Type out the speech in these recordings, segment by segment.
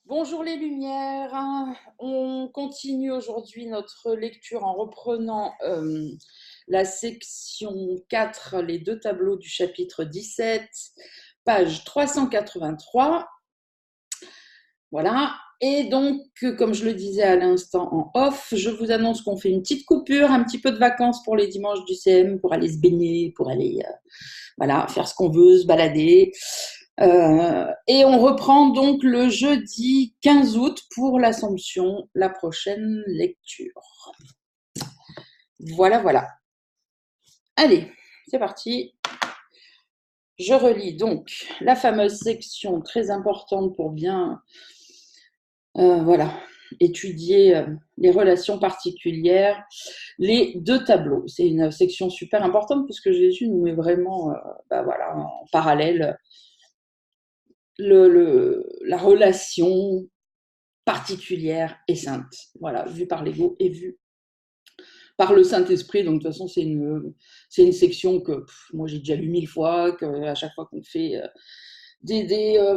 Bonjour les lumières, on continue aujourd'hui notre lecture en reprenant la section 4, les deux tableaux du chapitre 17, page 383. Voilà, et donc comme je le disais à l'instant en off, je vous annonce qu'on fait une petite coupure, un petit peu de vacances pour les dimanches du CM, pour aller se baigner, pour aller voilà, faire ce qu'on veut, se balader. Et on reprend donc le jeudi 15 août pour l'Assomption, la prochaine lecture. Voilà, voilà. Allez, c'est parti. Je relis donc la fameuse section très importante pour bien voilà, étudier les relations particulières, les deux tableaux. C'est une section super importante puisque Jésus nous met vraiment voilà, en parallèle la relation particulière et sainte. Voilà, vue par l'ego et vue par le Saint-Esprit. Donc, de toute façon, c'est une section que moi, j'ai déjà lu 1000 fois, qu'à chaque fois qu'on fait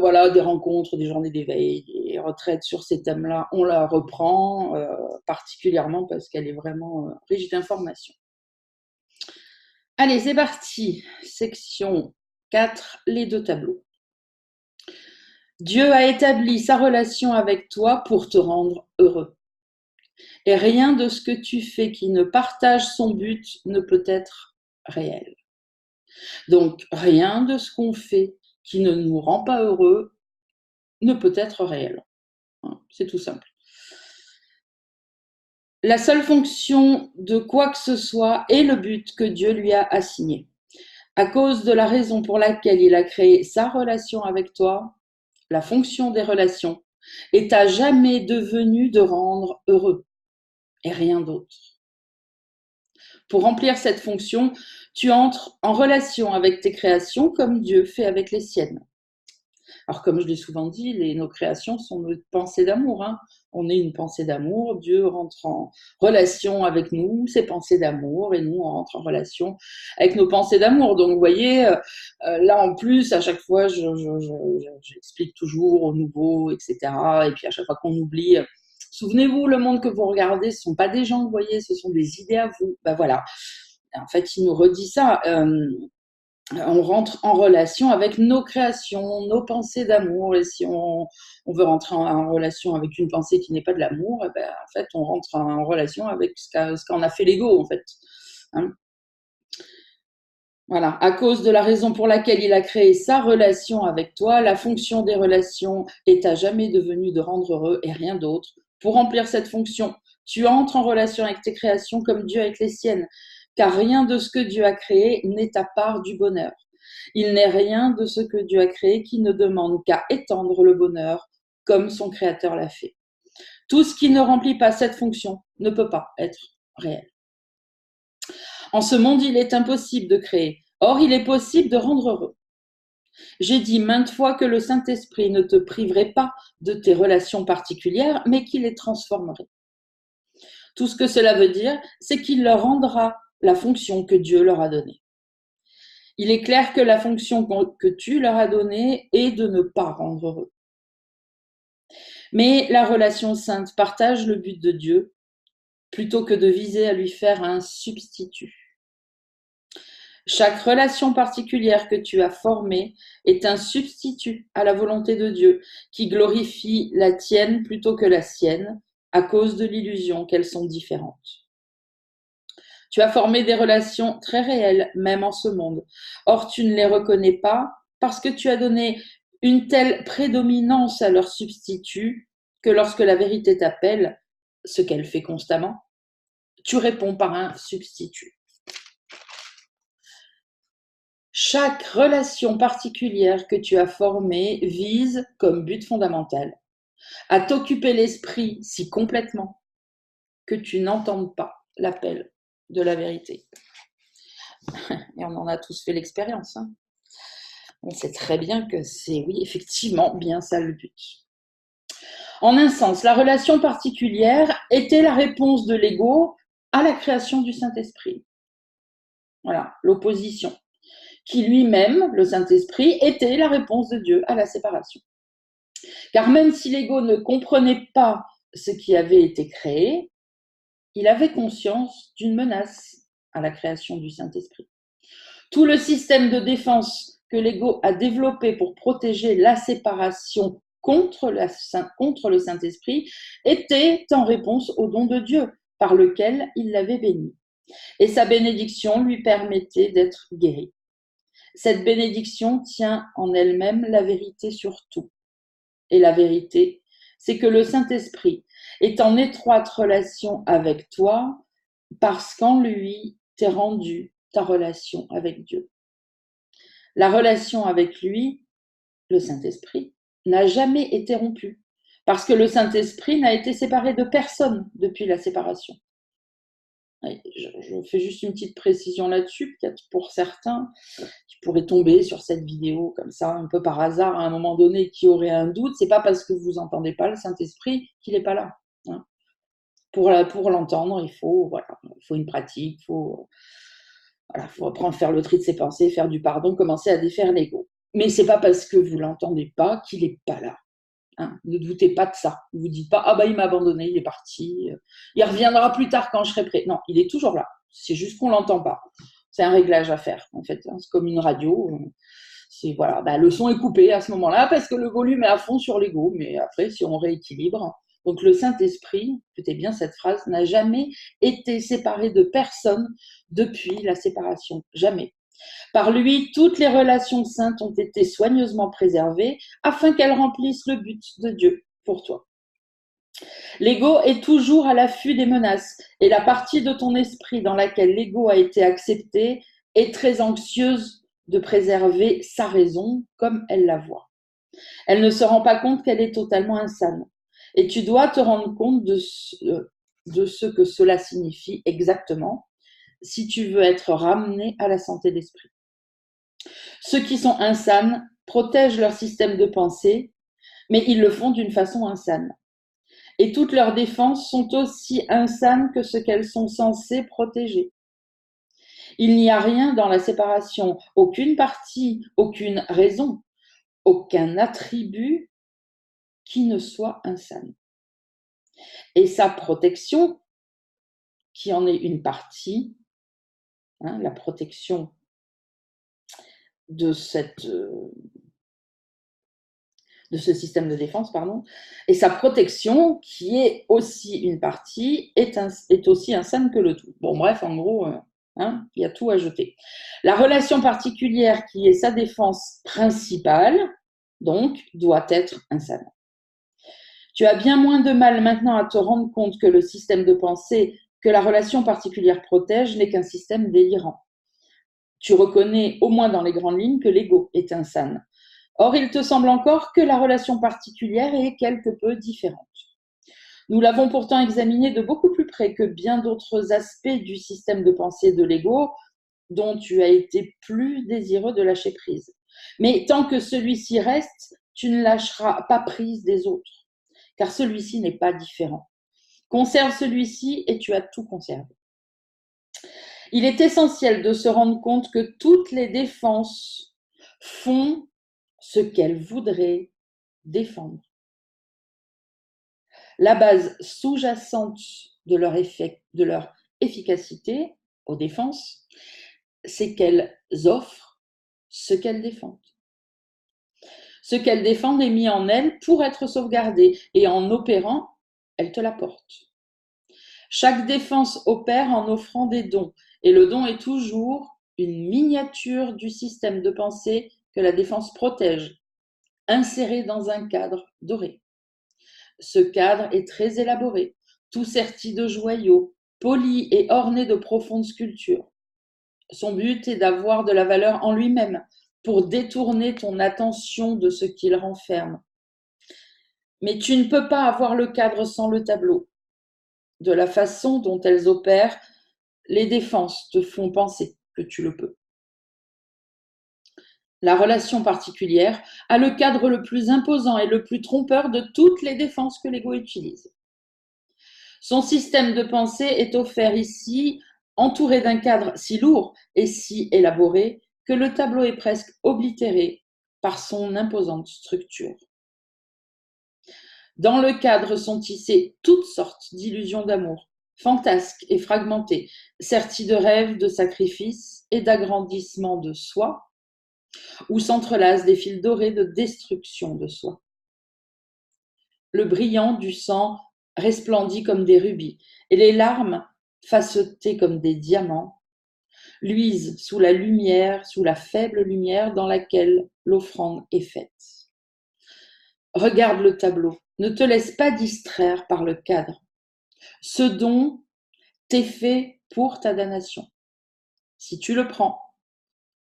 voilà, des rencontres, des journées d'éveil, des retraites sur ces thèmes-là, on la reprend particulièrement parce qu'elle est vraiment riche d'informations. Allez, c'est parti. Section 4, les deux tableaux. Dieu a établi sa relation avec toi pour te rendre heureux. Et rien de ce que tu fais qui ne partage son but ne peut être réel. Donc, rien de ce qu'on fait qui ne nous rend pas heureux ne peut être réel. C'est tout simple. La seule fonction de quoi que ce soit est le but que Dieu lui a assigné. À cause de la raison pour laquelle il a créé sa relation avec toi, la fonction des relations est à jamais devenue de rendre heureux et rien d'autre. Pour remplir cette fonction, tu entres en relation avec tes créations comme Dieu fait avec les siennes. Alors, comme je l'ai souvent dit, nos créations sont nos pensées d'amour. On est une pensée d'amour, Dieu rentre en relation avec nous, ses pensées d'amour, et nous, on rentre en relation avec nos pensées d'amour. Donc, vous voyez, là, en plus, à chaque fois, j'explique toujours au nouveau, etc. Et puis, à chaque fois qu'on oublie, souvenez-vous, le monde que vous regardez, ce ne sont pas des gens, vous voyez, ce sont des idées à vous. Ben voilà. En fait, il nous redit ça. On rentre en relation avec nos créations, nos pensées d'amour. Et si on veut rentrer en relation avec une pensée qui n'est pas de l'amour, eh ben, en fait, on rentre en relation avec ce qu'en a fait l'ego, en fait. Hein. Voilà. À cause de la raison pour laquelle il a créé sa relation avec toi, la fonction des relations est à jamais devenue de rendre heureux et rien d'autre. Pour remplir cette fonction, tu entres en relation avec tes créations comme Dieu avec les siennes, car rien de ce que Dieu a créé n'est à part du bonheur. Il n'est rien de ce que Dieu a créé qui ne demande qu'à étendre le bonheur comme son Créateur l'a fait. Tout ce qui ne remplit pas cette fonction ne peut pas être réel. En ce monde, il est impossible de créer. Or, il est possible de rendre heureux. J'ai dit maintes fois que le Saint-Esprit ne te priverait pas de tes relations particulières, mais qu'il les transformerait. Tout ce que cela veut dire, c'est qu'il leur rendra la fonction que Dieu leur a donnée. Il est clair que la fonction que tu leur as donnée est de ne pas rendre heureux. Mais la relation sainte partage le but de Dieu plutôt que de viser à lui faire un substitut. Chaque relation particulière que tu as formée est un substitut à la volonté de Dieu qui glorifie la tienne plutôt que la sienne à cause de l'illusion qu'elles sont différentes. Tu as formé des relations très réelles, même en ce monde. Or, tu ne les reconnais pas parce que tu as donné une telle prédominance à leur substitut que lorsque la vérité t'appelle, ce qu'elle fait constamment, tu réponds par un substitut. Chaque relation particulière que tu as formée vise, comme but fondamental, à t'occuper l'esprit si complètement que tu n'entendes pas l'appel de la vérité. Et on en a tous fait l'expérience. On sait très bien que c'est, oui, effectivement, bien ça le but. En un sens, la relation particulière était la réponse de l'ego à la création du Saint-Esprit. Voilà, l'opposition. Qui lui-même, le Saint-Esprit, était la réponse de Dieu à la séparation. Car même si l'ego ne comprenait pas ce qui avait été créé, il avait conscience d'une menace à la création du Saint-Esprit. Tout le système de défense que l'ego a développé pour protéger la séparation contre le Saint-Esprit était en réponse au don de Dieu par lequel il l'avait béni. Et sa bénédiction lui permettait d'être guéri. Cette bénédiction tient en elle-même la vérité sur tout. Et la vérité, c'est que le Saint-Esprit est en étroite relation avec toi parce qu'en lui, t'es rendu ta relation avec Dieu. La relation avec lui, le Saint-Esprit, n'a jamais été rompue parce que le Saint-Esprit n'a été séparé de personne depuis la séparation. Je fais juste une petite précision là-dessus, peut-être pour certains qui pourraient tomber sur cette vidéo comme ça, un peu par hasard à un moment donné, qui auraient un doute. C'est pas parce que vous n'entendez pas le Saint-Esprit qu'il n'est pas là. Hein. Pour l'entendre, il faut une pratique, il faut apprendre à faire le tri de ses pensées, faire du pardon, commencer à défaire l'ego. Mais c'est pas parce que vous l'entendez pas qu'il n'est pas là. Hein, ne doutez pas de ça. Ne vous dites pas, ah bah il m'a abandonné, il est parti, il reviendra plus tard quand je serai prêt. Non, il est toujours là. C'est juste qu'on l'entend pas. C'est un réglage à faire, en fait. Hein. C'est comme une radio. C'est le son est coupé à ce moment-là parce que le volume est à fond sur l'ego. Mais après, si on rééquilibre. Donc le Saint-Esprit, écoutez bien cette phrase, n'a jamais été séparé de personne depuis la séparation. Jamais. Par lui, toutes les relations saintes ont été soigneusement préservées afin qu'elles remplissent le but de Dieu pour toi. L'ego est toujours à l'affût des menaces et la partie de ton esprit dans laquelle l'ego a été accepté est très anxieuse de préserver sa raison comme elle la voit. Elle ne se rend pas compte qu'elle est totalement insane et tu dois te rendre compte de ce que cela signifie exactement si tu veux être ramené à la santé d'esprit. Ceux qui sont insanes protègent leur système de pensée, mais ils le font d'une façon insane. Et toutes leurs défenses sont aussi insanes que ce qu'elles sont censées protéger. Il n'y a rien dans la séparation, aucune partie, aucune raison, aucun attribut qui ne soit insane. Et sa protection, qui en est une partie, la protection de ce système de défense, et sa protection, qui est aussi une partie, est aussi insane que le tout. Bon, bref, en gros, il y a tout à jeter. La relation particulière qui est sa défense principale, donc, doit être insane. Tu as bien moins de mal maintenant à te rendre compte que le système de pensée que la relation particulière protège n'est qu'un système délirant. Tu reconnais, au moins dans les grandes lignes, que l'ego est insane. Or, il te semble encore que la relation particulière est quelque peu différente. Nous l'avons pourtant examiné de beaucoup plus près que bien d'autres aspects du système de pensée de l'ego dont tu as été plus désireux de lâcher prise. Mais tant que celui-ci reste, tu ne lâcheras pas prise des autres, car celui-ci n'est pas différent. Conserve celui-ci et tu as tout conservé. Il est essentiel de se rendre compte que toutes les défenses font ce qu'elles voudraient défendre. La base sous-jacente de leur efficacité aux défenses, c'est qu'elles offrent ce qu'elles défendent. Ce qu'elles défendent est mis en elles pour être sauvegardé et en opérant, elles te l'apportent. Chaque défense opère en offrant des dons et le don est toujours une miniature du système de pensée que la défense protège, insérée dans un cadre doré. Ce cadre est très élaboré, tout serti de joyaux, poli et orné de profondes sculptures. Son but est d'avoir de la valeur en lui-même, pour détourner ton attention de ce qu'il renferme. Mais tu ne peux pas avoir le cadre sans le tableau. De la façon dont elles opèrent, les défenses te font penser que tu le peux. La relation particulière a le cadre le plus imposant et le plus trompeur de toutes les défenses que l'ego utilise. Son système de pensée est offert ici, entouré d'un cadre si lourd et si élaboré que le tableau est presque oblitéré par son imposante structure. Dans le cadre sont tissées toutes sortes d'illusions d'amour, fantasques et fragmentées, serties de rêves, de sacrifices et d'agrandissement de soi, où s'entrelacent des fils dorés de destruction de soi. Le brillant du sang resplendit comme des rubis, et les larmes, facettées comme des diamants, luisent sous la lumière, sous la faible lumière dans laquelle l'offrande est faite. Regarde le tableau, ne te laisse pas distraire par le cadre. Ce don t'est fait pour ta damnation. Si tu le prends,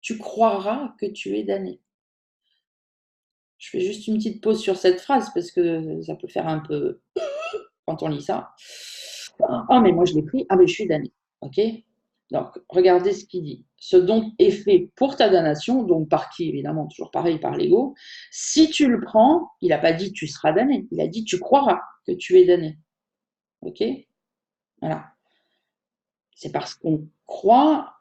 tu croiras que tu es damné. Je fais juste une petite pause sur cette phrase parce que ça peut faire un peu quand on lit ça. Ah, mais moi je l'ai pris, ah, mais je suis damné. Ok? Donc, regardez ce qu'il dit. Ce don est fait pour ta damnation, donc par qui, évidemment, toujours pareil, par l'ego. Si tu le prends, il n'a pas dit tu seras damné, il a dit tu croiras que tu es damné. Ok? Voilà. C'est parce qu'on croit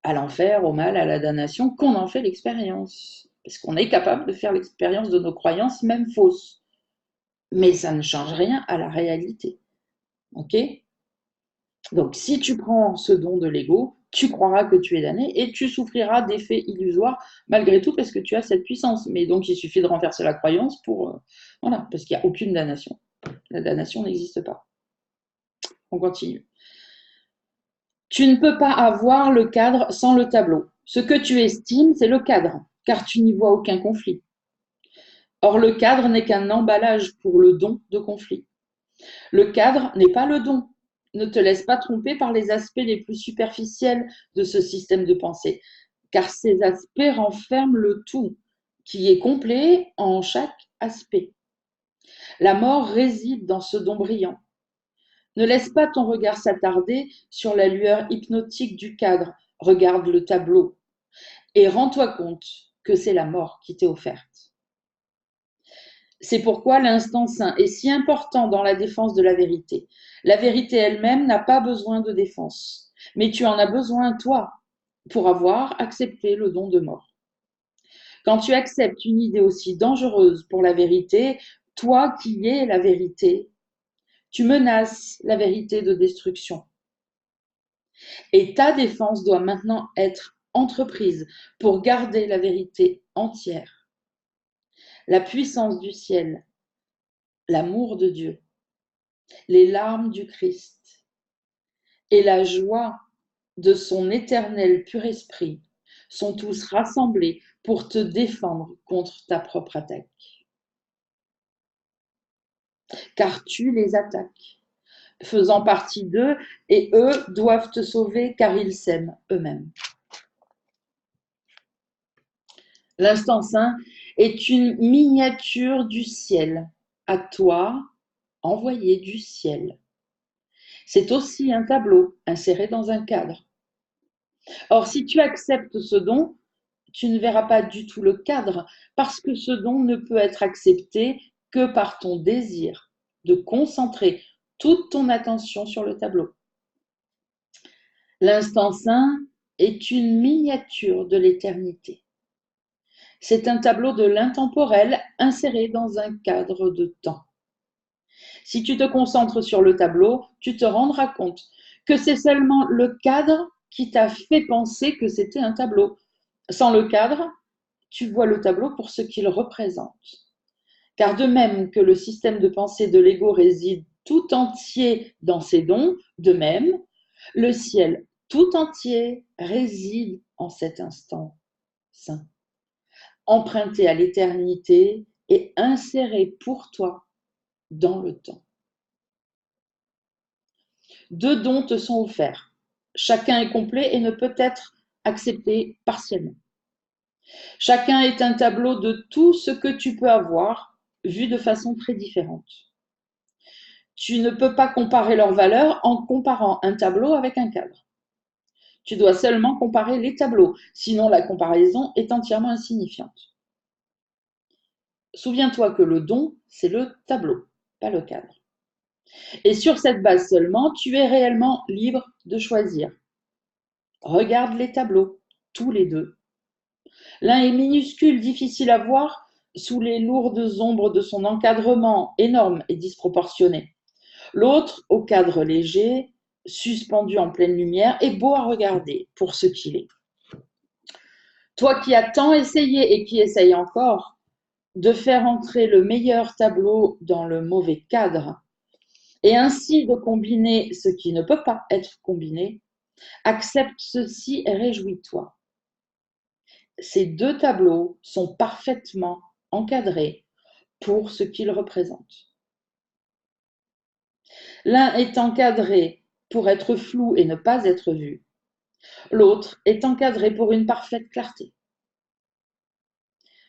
à l'enfer, au mal, à la damnation, qu'on en fait l'expérience. Parce qu'on est capable de faire l'expérience de nos croyances, même fausses. Mais ça ne change rien à la réalité. Ok? Donc, si tu prends ce don de l'ego, tu croiras que tu es damné et tu souffriras d'effets illusoires malgré tout parce que tu as cette puissance. Mais donc, il suffit de renverser la croyance pour... voilà, parce qu'il n'y a aucune damnation. La damnation n'existe pas. On continue. Tu ne peux pas avoir le cadre sans le tableau. Ce que tu estimes, c'est le cadre, car tu n'y vois aucun conflit. Or, le cadre n'est qu'un emballage pour le don de conflit. Le cadre n'est pas le don. Ne te laisse pas tromper par les aspects les plus superficiels de ce système de pensée, car ces aspects renferment le tout, qui est complet en chaque aspect. La mort réside dans ce don brillant. Ne laisse pas ton regard s'attarder sur la lueur hypnotique du cadre. Regarde le tableau et rends-toi compte que c'est la mort qui t'est offerte. C'est pourquoi l'instant saint est si important dans la défense de la vérité. La vérité elle-même n'a pas besoin de défense, mais tu en as besoin, toi, pour avoir accepté le don de mort. Quand tu acceptes une idée aussi dangereuse pour la vérité, toi qui es la vérité, tu menaces la vérité de destruction. Et ta défense doit maintenant être entreprise pour garder la vérité entière. La puissance du ciel, l'amour de Dieu, les larmes du Christ et la joie de son éternel pur esprit sont tous rassemblés pour te défendre contre ta propre attaque. Car tu les attaques, faisant partie d'eux, et eux doivent te sauver car ils s'aiment eux-mêmes. L'instant saint est une miniature du ciel, à toi, envoyé du ciel. C'est aussi un tableau inséré dans un cadre. Or, si tu acceptes ce don, tu ne verras pas du tout le cadre, parce que ce don ne peut être accepté que par ton désir de concentrer toute ton attention sur le tableau. L'instant saint est une miniature de l'éternité. C'est un tableau de l'intemporel inséré dans un cadre de temps. Si tu te concentres sur le tableau, tu te rendras compte que c'est seulement le cadre qui t'a fait penser que c'était un tableau. Sans le cadre, tu vois le tableau pour ce qu'il représente. Car de même que le système de pensée de l'ego réside tout entier dans ses dons, de même, le ciel tout entier réside en cet instant saint, emprunté à l'éternité et inséré pour toi dans le temps. 2 dons te sont offerts. Chacun est complet et ne peut être accepté partiellement. Chacun est un tableau de tout ce que tu peux avoir, vu de façon très différente. Tu ne peux pas comparer leurs valeurs en comparant un tableau avec un cadre. Tu dois seulement comparer les tableaux, sinon la comparaison est entièrement insignifiante. Souviens-toi que le don, c'est le tableau, pas le cadre. Et sur cette base seulement, tu es réellement libre de choisir. Regarde les tableaux, tous les deux. L'un est minuscule, difficile à voir, sous les lourdes ombres de son encadrement énorme et disproportionné. L'autre, au cadre léger, suspendu en pleine lumière, est beau à regarder pour ce qu'il est. Toi qui as tant essayé et qui essayes encore de faire entrer le meilleur tableau dans le mauvais cadre, et ainsi de combiner ce qui ne peut pas être combiné, accepte ceci et réjouis-toi. Ces deux tableaux sont parfaitement encadrés pour ce qu'ils représentent. L'un est encadré pour être flou et ne pas être vu. L'autre est encadré pour une parfaite clarté.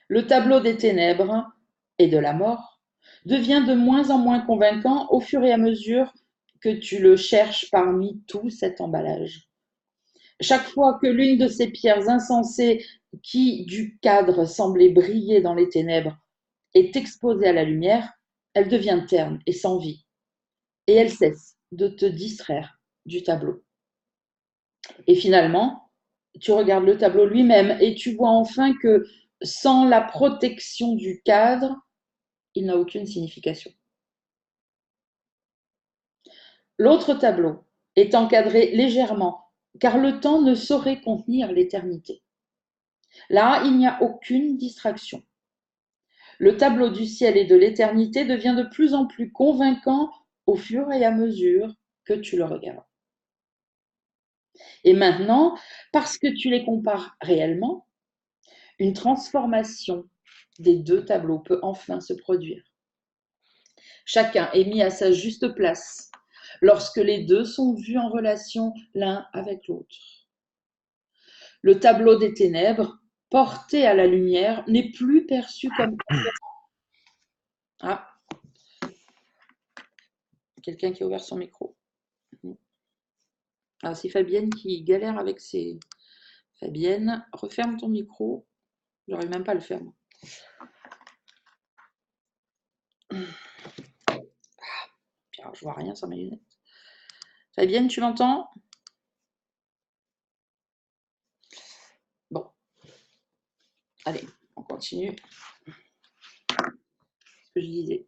Le tableau des ténèbres et de la mort devient de moins en moins convaincant au fur et à mesure que tu le cherches parmi tout cet emballage. Chaque fois que l'une de ces pierres insensées qui, du cadre, semblait briller dans les ténèbres, est exposée à la lumière, elle devient terne et sans vie, et elle cesse de te distraire du tableau. Et finalement, tu regardes le tableau lui-même et tu vois enfin que sans la protection du cadre, il n'a aucune signification. L'autre tableau est encadré légèrement, car le temps ne saurait contenir l'éternité. Là, il n'y a aucune distraction. Le tableau du ciel et de l'éternité devient de plus en plus convaincant au fur et à mesure que tu le regardes. Et maintenant, parce que tu les compares réellement, une transformation des deux tableaux peut enfin se produire. Chacun est mis à sa juste place lorsque les deux sont vus en relation l'un avec l'autre. Le tableau des ténèbres, porté à la lumière, n'est plus perçu comme... Ah, quelqu'un qui a ouvert son micro. Ah, c'est Fabienne qui galère avec ses... Fabienne, referme ton micro. J'arrive même pas à le faire. Alors, je vois rien sans mes lunettes. Fabienne, tu m'entends? Bon. Allez, on continue. Ce que je disais.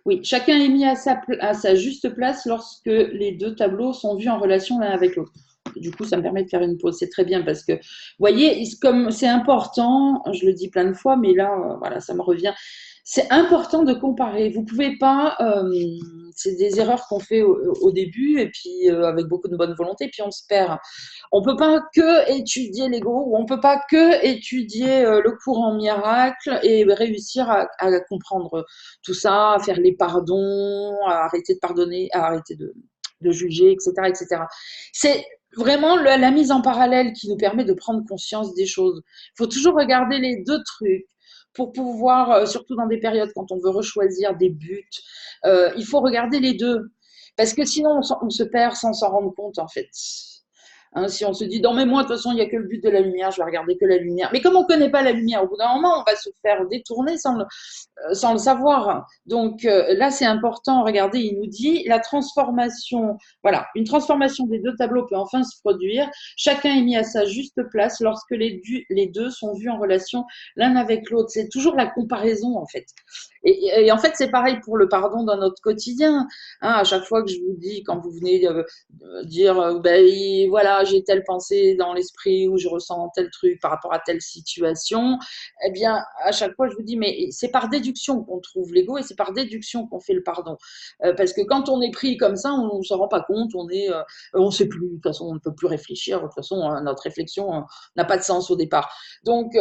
Oui, chacun est mis à sa juste place lorsque les deux tableaux sont vus en relation l'un avec l'autre. Du coup, ça me permet de faire une pause. C'est très bien parce que, vous voyez, comme c'est important, je le dis plein de fois, mais là, voilà, ça me revient. C'est important de comparer. Vous pouvez pas, c'est des erreurs qu'on fait au début et puis avec beaucoup de bonne volonté, puis on se perd. On peut pas que étudier l'ego ou on peut pas que étudier le courant miracle et réussir à comprendre tout ça, à faire les pardons, à arrêter de pardonner, à arrêter de juger, etc., etc. C'est vraiment la mise en parallèle qui nous permet de prendre conscience des choses. Il faut toujours regarder les deux trucs pour pouvoir, surtout dans des périodes quand on veut rechoisir des buts, il faut regarder les deux. Parce que sinon, on se perd sans s'en rendre compte, en fait. Hein, si on se dit, non, mais moi, de toute façon, il n'y a que le but de la lumière, je vais regarder que la lumière. Mais comme on ne connaît pas la lumière, au bout d'un moment, on va se faire détourner sans le savoir. Donc là, c'est important. Regardez, il nous dit la transformation, voilà, une transformation des deux tableaux peut enfin se produire. Chacun est mis à sa juste place lorsque les deux sont vus en relation l'un avec l'autre. C'est toujours la comparaison, en fait. Et en fait, c'est pareil pour le pardon dans notre quotidien. Hein, à chaque fois que je vous dis, quand vous venez dire, ben, voilà, j'ai telle pensée dans l'esprit ou je ressens tel truc par rapport à telle situation, eh bien, à chaque fois, je vous dis, mais c'est par déduction qu'on trouve l'ego et c'est par déduction qu'on fait le pardon. Parce que quand on est pris comme ça, on ne s'en rend pas compte, on sait plus, de toute façon, on ne peut plus réfléchir, de toute façon, notre réflexion n'a pas de sens au départ. Donc,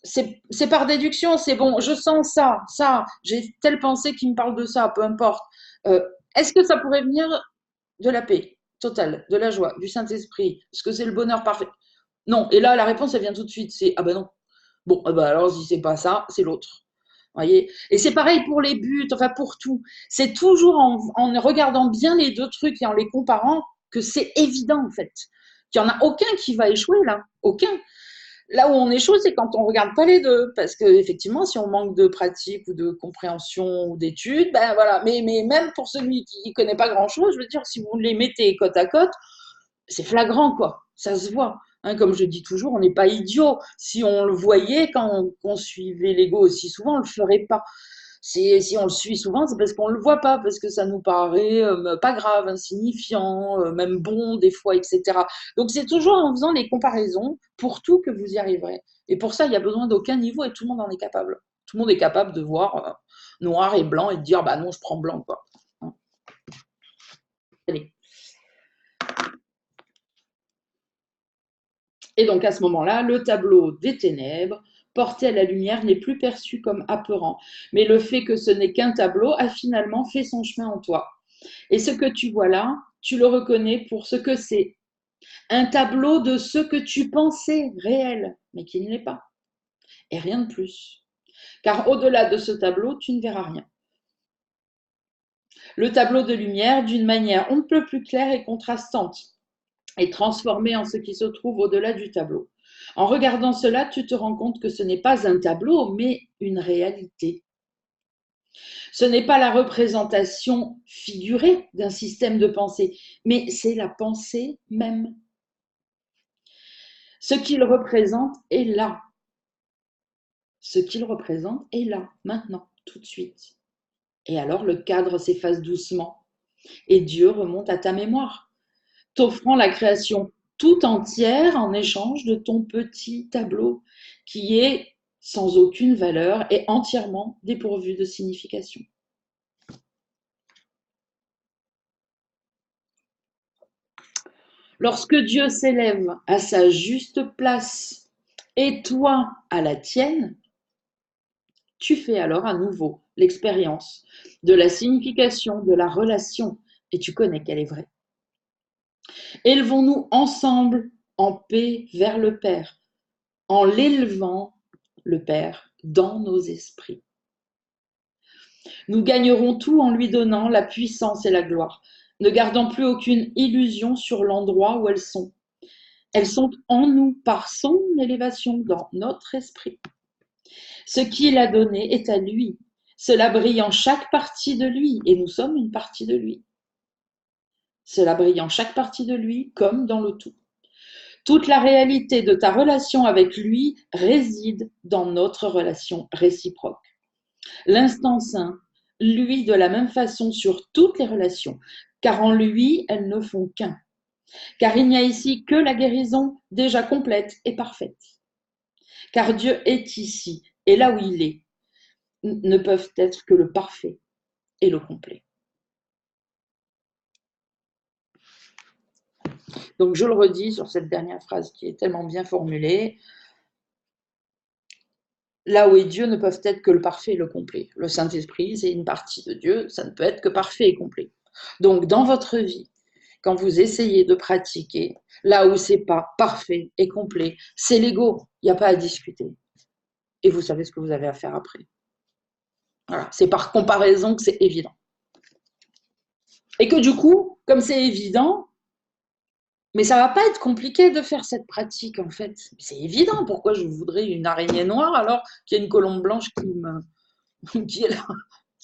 c'est par déduction, c'est bon, je sens ça, j'ai telle pensée qui me parle de ça, peu importe. Est-ce que ça pourrait venir de la paix totale, de la joie, du Saint-Esprit? Est-ce que c'est le bonheur parfait? Non. Et là, la réponse, elle vient tout de suite, c'est ah ben non. Bon, bah alors si c'est pas ça, c'est l'autre. Voyez. Et c'est pareil pour les buts, enfin pour tout. C'est toujours en regardant bien les deux trucs et en les comparant que c'est évident en fait. Qu'il n'y en a aucun qui va échouer là. Aucun. Là où on échoue, c'est quand on ne regarde pas les deux. Parce qu'effectivement, si on manque de pratique ou de compréhension ou d'études, ben voilà. Mais même pour celui qui ne connaît pas grand-chose, je veux dire, si vous les mettez côte à côte, c'est flagrant, quoi. Ça se voit. Hein, comme je dis toujours, on n'est pas idiot. Si on le voyait quand on suivait l'ego aussi souvent, on ne le ferait pas. Si on le suit souvent, c'est parce qu'on ne le voit pas, parce que ça nous paraît pas grave, insignifiant, même bon des fois, etc. Donc c'est toujours en faisant les comparaisons pour tout que vous y arriverez. Et pour ça, il n'y a besoin d'aucun niveau et tout le monde en est capable. Tout le monde est capable de voir noir et blanc et de dire bah non, je prends blanc, quoi. Allez. Et donc à ce moment-là, le tableau des ténèbres porté à la lumière n'est plus perçu comme apeurant, mais le fait que ce n'est qu'un tableau a finalement fait son chemin en toi. Et ce que tu vois là, tu le reconnais pour ce que c'est. Un tableau de ce que tu pensais réel, mais qui ne l'est pas. Et rien de plus. Car au-delà de ce tableau, tu ne verras rien. Le tableau de lumière, d'une manière on ne peut plus claire et contrastante, est transformé en ce qui se trouve au-delà du tableau. En regardant cela, tu te rends compte que ce n'est pas un tableau, mais une réalité. Ce n'est pas la représentation figurée d'un système de pensée, mais c'est la pensée même. Ce qu'il représente est là. Ce qu'il représente est là, maintenant, tout de suite. Et alors le cadre s'efface doucement et Dieu remonte à ta mémoire, t'offrant la création tout entière en échange de ton petit tableau qui est sans aucune valeur et entièrement dépourvu de signification. Lorsque Dieu s'élève à sa juste place et toi à la tienne, tu fais alors à nouveau l'expérience de la signification de la relation et tu connais qu'elle est vraie. Élevons-nous ensemble en paix vers le Père, en l'élevant, le Père, dans nos esprits. Nous gagnerons tout en lui donnant la puissance et la gloire, ne gardant plus aucune illusion sur l'endroit où elles sont. Elles sont en nous par son élévation dans notre esprit. Ce qu'il a donné est à lui. Cela brille en chaque partie de lui, et nous sommes une partie de lui. Cela brille en chaque partie de lui comme dans le tout. Toute la réalité de ta relation avec lui réside dans notre relation réciproque. L'instant saint, lui de la même façon sur toutes les relations, car en lui, elles ne font qu'un. Car il n'y a ici que la guérison déjà complète et parfaite. Car Dieu est ici, et là où il est, ne peuvent être que le parfait et le complet. Donc je le redis sur cette dernière phrase qui est tellement bien formulée. Là où est Dieu ne peuvent être que le parfait et le complet. Le Saint-Esprit, c'est une partie de Dieu, ça ne peut être que parfait et complet. Donc dans votre vie, quand vous essayez de pratiquer, là où c'est pas parfait et complet, c'est l'ego, il n'y a pas à discuter. Et vous savez ce que vous avez à faire après. Voilà. C'est par comparaison que c'est évident. Et que du coup, comme c'est évident, mais ça va pas être compliqué de faire cette pratique en fait. C'est évident. Pourquoi je voudrais une araignée noire alors qu'il y a une colombe blanche qui est là.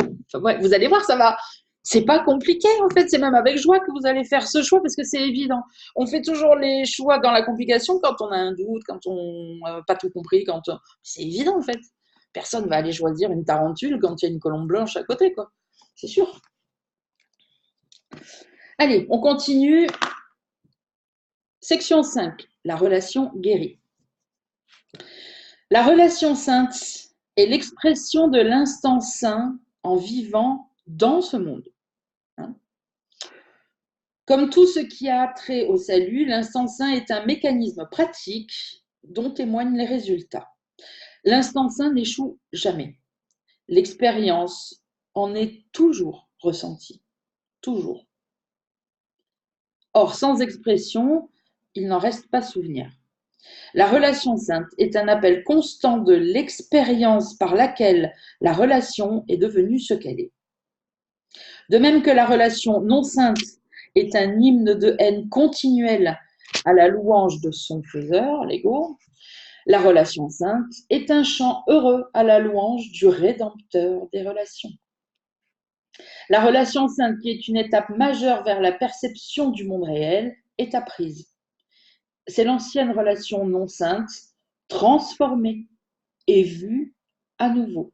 Enfin, ouais, vous allez voir, ça va. C'est pas compliqué en fait. C'est même avec joie que vous allez faire ce choix parce que c'est évident. On fait toujours les choix dans la complication quand on a un doute, quand on n'a pas tout compris, c'est évident en fait. Personne va aller choisir une tarentule quand il y a une colombe blanche à côté, quoi. C'est sûr. Allez, on continue. Section 5, la relation guérie. La relation sainte est l'expression de l'instant saint en vivant dans ce monde. Comme tout ce qui a trait au salut, l'instant saint est un mécanisme pratique dont témoignent les résultats. L'instant saint n'échoue jamais. L'expérience en est toujours ressentie. Toujours. Or, sans expression, il n'en reste pas souvenir. La relation sainte est un appel constant de l'expérience par laquelle la relation est devenue ce qu'elle est. De même que la relation non sainte est un hymne de haine continuelle à la louange de son faiseur, l'ego, la relation sainte est un chant heureux à la louange du rédempteur des relations. La relation sainte, qui est une étape majeure vers la perception du monde réel, est apprise. c'est l'ancienne relation non sainte transformée et vue à nouveau.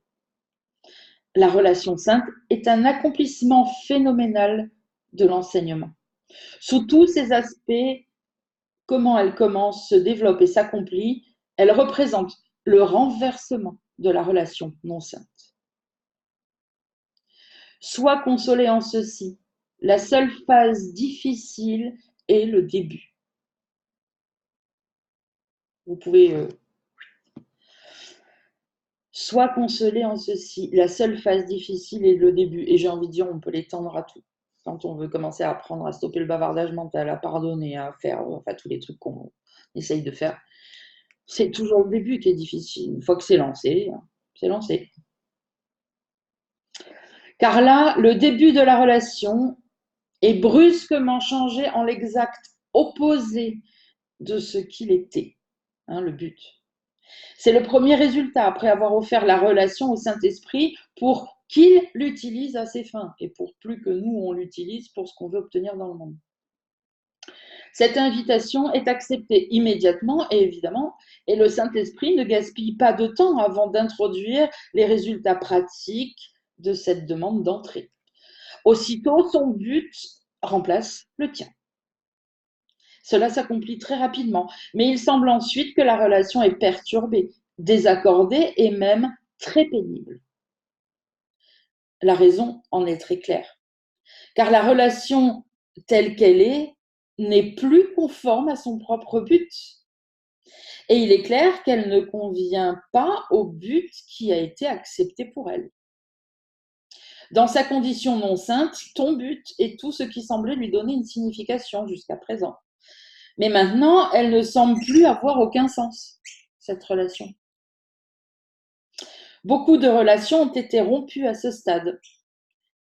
La relation sainte est un accomplissement phénoménal de l'enseignement. Sous tous ses aspects, comment elle commence, se développe et s'accomplit, elle représente le renversement de la relation non sainte. Sois consolé en ceci, la seule phase difficile est le début. Vous pouvez Sois consolé en ceci, la seule phase difficile est le début. Et j'ai envie de dire, on peut l'étendre à tout. Quand on veut commencer à apprendre à stopper le bavardage mental, à pardonner, à faire tous les trucs qu'on essaye de faire, c'est toujours le début qui est difficile. Une fois que c'est lancé, c'est lancé. Car là, le début de la relation est brusquement changé en l'exact opposé de ce qu'il était, le but. C'est le premier résultat après avoir offert la relation au Saint-Esprit pour qu'il l'utilise à ses fins et pour plus que nous, on l'utilise pour ce qu'on veut obtenir dans le monde. Cette invitation est acceptée immédiatement et évidemment, et le Saint-Esprit ne gaspille pas de temps avant d'introduire les résultats pratiques de cette demande d'entrée. Aussitôt, son but remplace le tien. Cela s'accomplit très rapidement, mais il semble ensuite que la relation est perturbée, désaccordée et même très pénible. La raison en est très claire, car la relation telle qu'elle est n'est plus conforme à son propre but. Et il est clair qu'elle ne convient pas au but qui a été accepté pour elle. Dans sa condition non sainte, ton but est tout ce qui semblait lui donner une signification jusqu'à présent. Mais maintenant, elle ne semble plus avoir aucun sens, cette relation. Beaucoup de relations ont été rompues à ce stade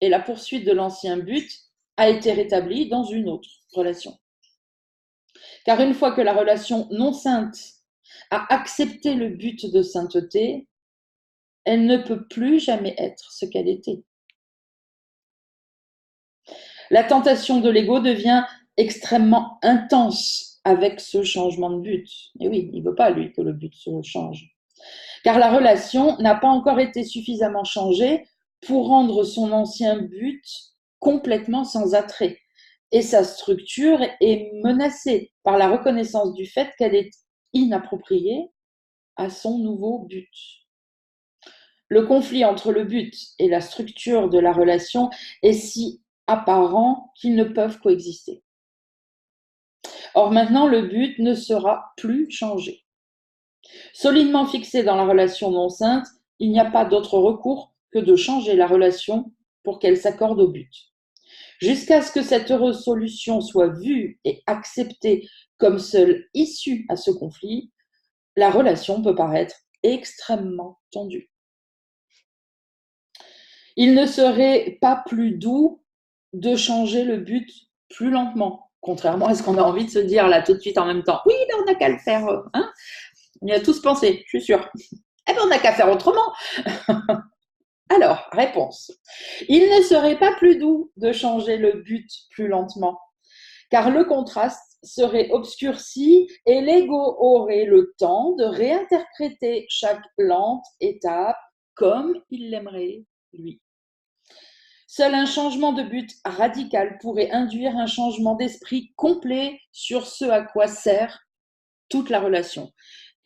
et la poursuite de l'ancien but a été rétablie dans une autre relation. Car une fois que la relation non sainte a accepté le but de sainteté, elle ne peut plus jamais être ce qu'elle était. La tentation de l'ego devient extrêmement intense avec ce changement de but. Et oui, il ne veut pas, lui, que le but se change. Car la relation n'a pas encore été suffisamment changée pour rendre son ancien but complètement sans attrait. Et sa structure est menacée par la reconnaissance du fait qu'elle est inappropriée à son nouveau but. Le conflit entre le but et la structure de la relation est si apparent qu'ils ne peuvent coexister. Or maintenant, le but ne sera plus changé. Solidement fixé dans la relation non sainte, il n'y a pas d'autre recours que de changer la relation pour qu'elle s'accorde au but. Jusqu'à ce que cette heureuse solution soit vue et acceptée comme seule issue à ce conflit, la relation peut paraître extrêmement tendue. Il ne serait pas plus doux de changer le but plus lentement, contrairement à ce qu'on a envie de se dire là tout de suite en même temps. Oui, mais on n'a qu'à le faire, hein. On y a tous pensé, je suis sûre. Eh bien, on n'a qu'à faire autrement. Alors, réponse. Il ne serait pas plus doux de changer le but plus lentement, car le contraste serait obscurci et l'ego aurait le temps de réinterpréter chaque lente étape comme il l'aimerait, lui. Seul un changement de but radical pourrait induire un changement d'esprit complet sur ce à quoi sert toute la relation.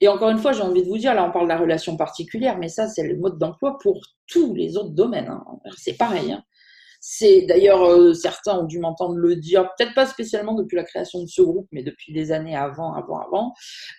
Et encore une fois, j'ai envie de vous dire, là on parle de la relation particulière, mais ça c'est le mode d'emploi pour tous les autres domaines. C'est pareil. C'est d'ailleurs, certains ont dû m'entendre le dire, peut-être pas spécialement depuis la création de ce groupe, mais depuis des années avant.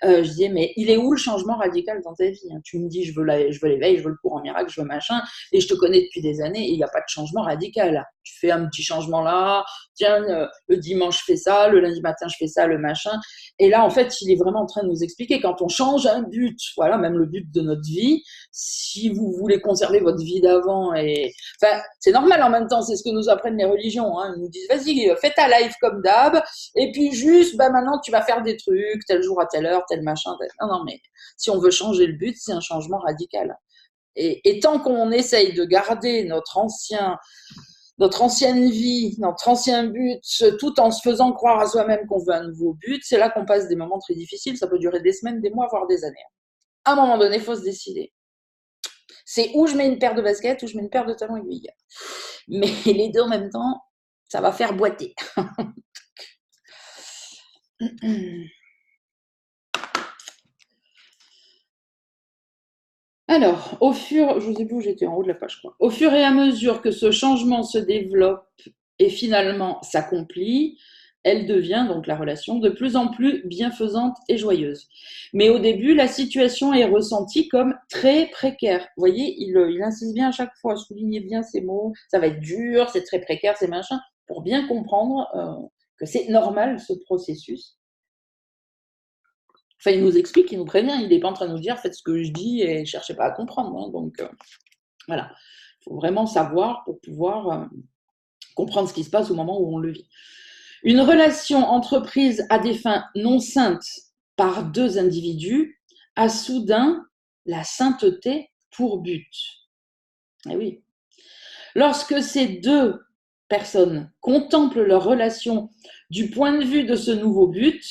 Je disais, mais il est où le changement radical dans ta vie? Tu me dis, je veux l'éveil, je veux le courant miracle, je veux machin, et je te connais depuis des années, et il n'y a pas de changement radical. Tu fais un petit changement là, tiens, le dimanche je fais ça, le lundi matin je fais ça, le machin. Et là, en fait, il est vraiment en train de nous expliquer, quand on change un but, voilà, même le but de notre vie, si vous voulez conserver votre vie d'avant, enfin, c'est normal en même temps, c'est ce que nous apprennent les religions. Ils nous disent, vas-y, fais ta life comme d'hab, et puis juste, maintenant, tu vas faire des trucs, tel jour à telle heure, tel machin. Non, mais si on veut changer le but, c'est un changement radical. Et tant qu'on essaye de garder notre ancienne vie, notre ancien but, tout en se faisant croire à soi-même qu'on veut un nouveau but, c'est là qu'on passe des moments très difficiles. Ça peut durer des semaines, des mois, voire des années. À un moment donné, il faut se décider. C'est où je mets une paire de baskets ou je mets une paire de talons aiguilles. Mais les deux en même temps, ça va faire boiter. Alors, je sais plus où j'étais, en haut de la page, je crois. Au fur et à mesure que ce changement se développe et finalement s'accomplit, elle devient, donc la relation, de plus en plus bienfaisante et joyeuse. Mais au début, la situation est ressentie comme très précaire. Vous voyez, il insiste bien à chaque fois, soulignez bien ces mots, ça va être dur, c'est très précaire, c'est machin, pour bien comprendre que c'est normal ce processus. Enfin, il nous explique, il nous prévient, il n'est pas en train de nous dire faites ce que je dis et cherchez pas à comprendre. Hein. Donc, voilà. Il faut vraiment savoir pour pouvoir comprendre ce qui se passe au moment où on le vit. Une relation entreprise à des fins non saintes par deux individus a soudain la sainteté pour but. Eh oui. Lorsque ces deux personnes contemplent leur relation du point de vue de ce nouveau but,